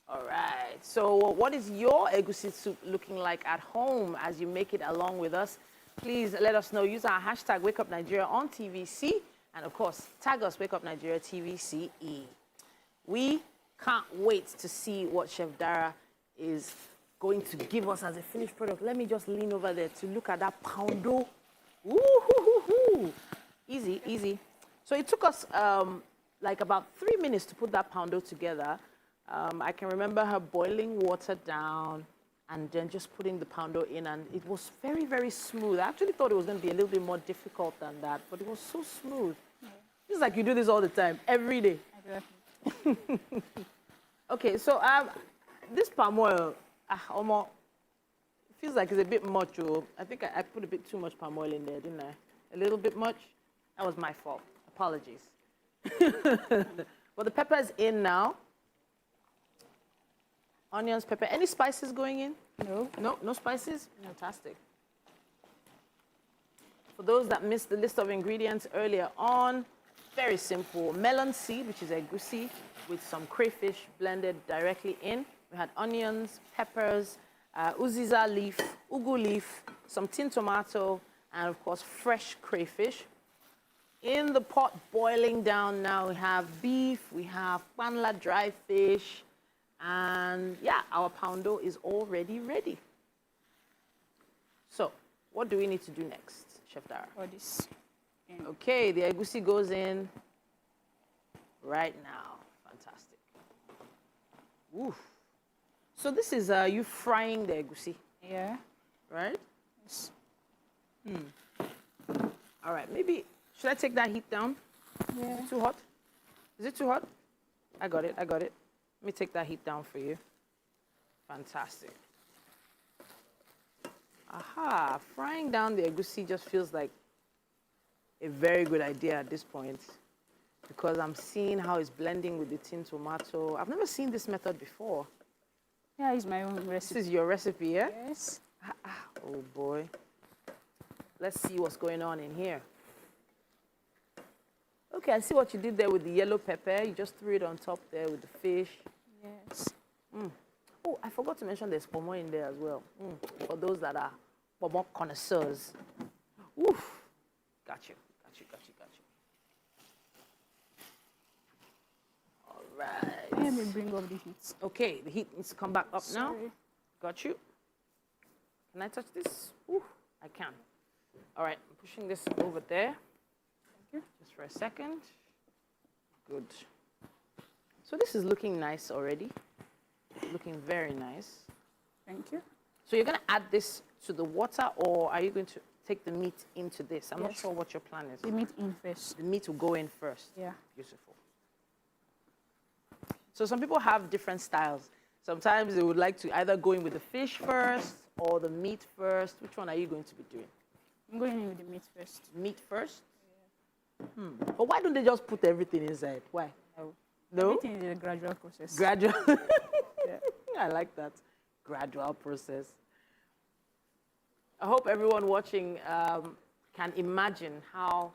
Speaker 13: All right. So what is your egusi soup looking like at home as you make it along with us? Please let us know. Use our hashtag WakeUpNigeria on TVC. And, of course, tag us WakeUpNigeria TVCE. We can't wait to see what Chef Dara is going to give us as a finished product. Let me just lean over there to look at that poundo. Ooh, easy, easy. So it took us like about 3 minutes to put that poundo together. I can remember her boiling water down and then just putting the poundo in, and it was very, very smooth. I actually thought it was going to be a little bit more difficult than that, but it was so smooth. Yeah. It's like you do this all the time, every day. Exactly. Okay, so this palm oil, it feels like it's a bit much. I think I put a bit too much palm oil in there, didn't I? A little bit much? That was my fault. Apologies. Well, the pepper is in now. Onions, pepper. Any spices going in? No. No spices? Fantastic. For those that missed the list of ingredients earlier on, very simple. Melon seed, which is egusi, with some crayfish blended directly in. We had onions, peppers, uziza leaf, ugu leaf, some tin tomato, and of course, fresh crayfish. In the pot boiling down now, we have beef, we have panla dry fish, and yeah, our poundo is already ready. So, what do we need to do next, Chef Dara?
Speaker 10: For this.
Speaker 13: Okay, the egusi goes in right now. Fantastic. Oof. So this is you frying the egusi.
Speaker 10: Yeah.
Speaker 13: Right?
Speaker 10: Yes.
Speaker 13: All right, maybe, should I take that heat down?
Speaker 10: Yeah.
Speaker 13: Too hot? Is it too hot? I got it. Let me take that heat down for you. Fantastic. Aha, frying down the egusi just feels like a very good idea at this point because I'm seeing how it's blending with the tin tomato. I've never seen this method before.
Speaker 10: Yeah, it's my own recipe.
Speaker 13: This is your recipe, yeah?
Speaker 10: Yes.
Speaker 13: Oh boy. Let's see what's going on in here. Okay, I see what you did there with the yellow pepper. You just threw it on top there with the fish.
Speaker 10: Yes.
Speaker 13: Oh, I forgot to mention there's pomo in there as well. For those that are pomo connoisseurs. Oof. Got you. All right.
Speaker 10: Let me bring up the heat.
Speaker 13: Okay, the heat needs to come back up now.
Speaker 10: Sorry.
Speaker 13: Got you. Can I touch this? Ooh, I can. All right, I'm pushing this over there.
Speaker 10: Thank you.
Speaker 13: Just for a second. Good. So this is looking nice already. Looking very nice.
Speaker 10: Thank you.
Speaker 13: So you're going to add this to the water, or are you going to take the meat into this? I'm not
Speaker 10: Yes.
Speaker 13: sure what your plan is.
Speaker 10: The meat in first.
Speaker 13: The meat will go in first.
Speaker 10: Yeah.
Speaker 13: Beautiful. So some people have different styles. Sometimes they would like to either go in with the fish first or the meat first. Which one are you going to be doing?
Speaker 10: I'm going in with the meat first.
Speaker 13: Meat first? But why don't they just put everything inside? Why? No?
Speaker 10: Everything is a gradual process.
Speaker 13: Gradual.
Speaker 10: Yeah.
Speaker 13: I like that. Gradual process. I hope everyone watching can imagine how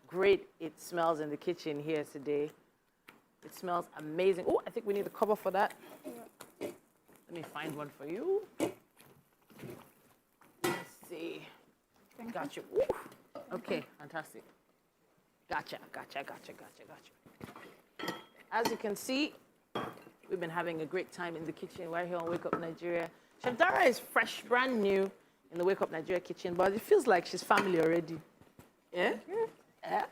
Speaker 13: great it smells in the kitchen here today. It smells amazing. Oh, I think we need a cover for that. Let me find one for you. Let's see. Got you. Ooh. Okay, fantastic. Gotcha. As you can see, we've been having a great time in the kitchen right here on Wake Up Nigeria. Chef Dara is fresh, brand new in the Wake Up Nigeria kitchen, but it feels like she's family already. Yeah? Yeah?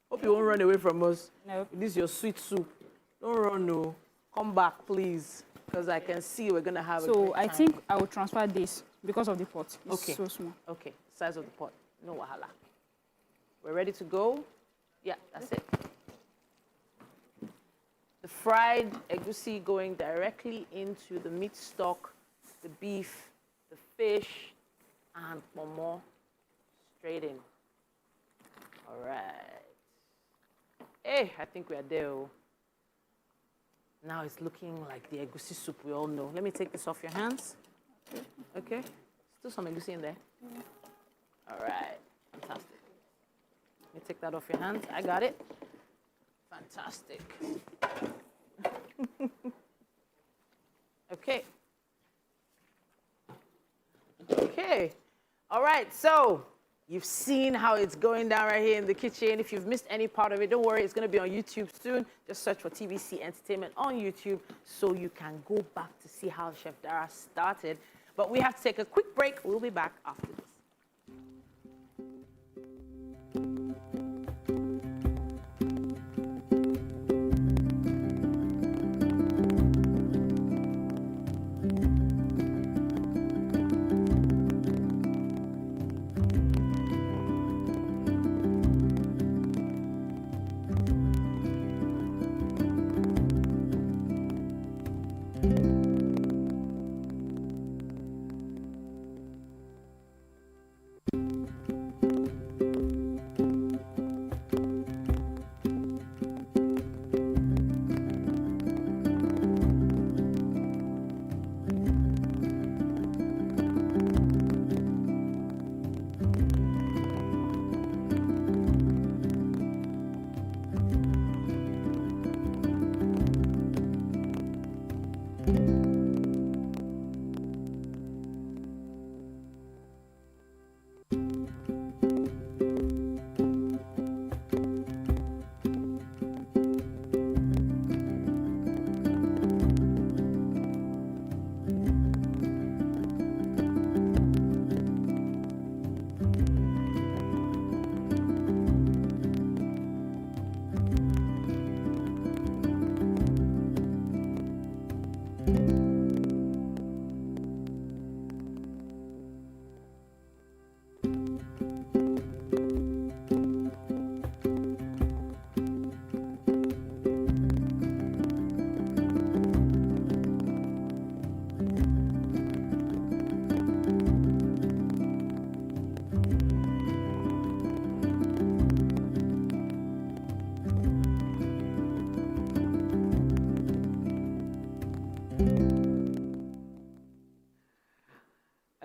Speaker 13: Hope you won't run away from us.
Speaker 10: No.
Speaker 13: This is your sweet soup. Don't run, no. Come back, please, because I can see we're going to have a
Speaker 10: So
Speaker 13: great
Speaker 10: I
Speaker 13: time.
Speaker 10: think I will transfer this because of the pot. It's
Speaker 13: Okay.
Speaker 10: so small.
Speaker 13: Okay, size of the pot. No wahala. We're ready to go? Yeah, that's it. The fried egusi going directly into the meat stock, the beef, the fish, and pomo straight in. All right. Hey, I think we are there. Oh. Now it's looking like the egusi soup we all know. Let me take this off your hands. Okay. Still some egusi in there. All right. Fantastic. Let me take that off your hands. I got it. Fantastic. Okay. Okay. All right. So you've seen how it's going down right here in the kitchen. If you've missed any part of it, don't worry. It's going to be on YouTube soon. Just search for TVC Entertainment on YouTube so you can go back to see how Chef Dara started. But we have to take a quick break. We'll be back after this.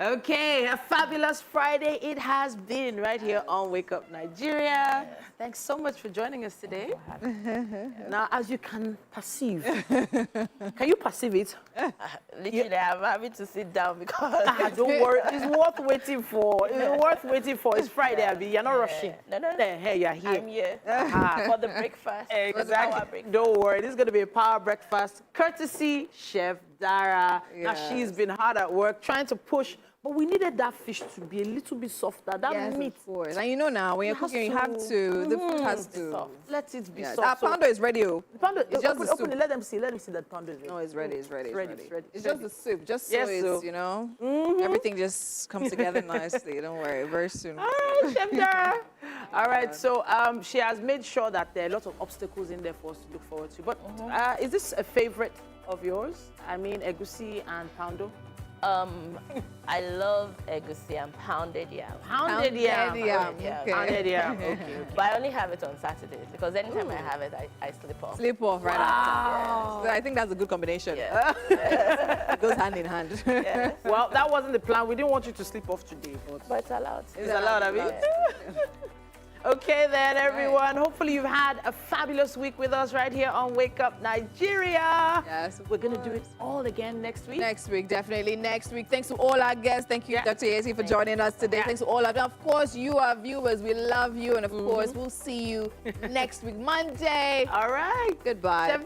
Speaker 13: Okay, a fabulous Friday it has been right here on Wake Up Nigeria. Thanks so much for joining us today. Now, as you can perceive, can you perceive it?
Speaker 12: Literally, I'm having to sit down because...
Speaker 13: don't worry, it's worth waiting for. It's worth waiting for. It's Friday, Abby. You're not rushing.
Speaker 12: No.
Speaker 13: Hey, you're here.
Speaker 12: I'm here for the breakfast.
Speaker 13: Exactly. Don't worry, this is going to be a power breakfast courtesy Chef Dara. Now, she's been hard at work trying to push, but we needed that fish to be a little bit softer. That meat.
Speaker 1: Of course. And you know now, when you're cooking, you have to, the food has to.
Speaker 13: Soft. Let it be soft.
Speaker 1: Our pounder is ready.
Speaker 13: Pounder,
Speaker 1: it's just
Speaker 13: open it, let them see that pounder is ready.
Speaker 1: No, it's ready, it's ready. It's
Speaker 13: ready.
Speaker 1: just the soup, just so it's, you know, everything just comes together nicely. Don't worry, very soon.
Speaker 13: All right, Chef Dara. All right, so she has made sure that there are lots of obstacles in there for us to look forward to. But is this a favorite of yours? I mean, egusi and poundo?
Speaker 12: I love egusi and pounded yam.
Speaker 13: Pounded yam.
Speaker 12: Okay.
Speaker 13: Pounded yam. Okay.
Speaker 12: But I only have it on Saturdays because anytime I have it, I slip off.
Speaker 1: Sleep off right after. So I think that's a good combination. It goes hand in hand.
Speaker 13: Well, that wasn't the plan. We didn't want you to sleep off today, but
Speaker 12: it's allowed.
Speaker 13: It's allowed, I mean. Okay then, everyone. Hopefully you've had a fabulous week with us right here on Wake Up Nigeria.
Speaker 1: Yes,
Speaker 13: we're going to do it all again next week.
Speaker 1: Next week, definitely next week. Thanks to all our guests. Thank you, Dr. Yesi, for joining us today. Thanks to all our, of course, you, our viewers. We love you. And of course, we'll see you next week, Monday.
Speaker 13: All right.
Speaker 1: Goodbye.
Speaker 13: Chef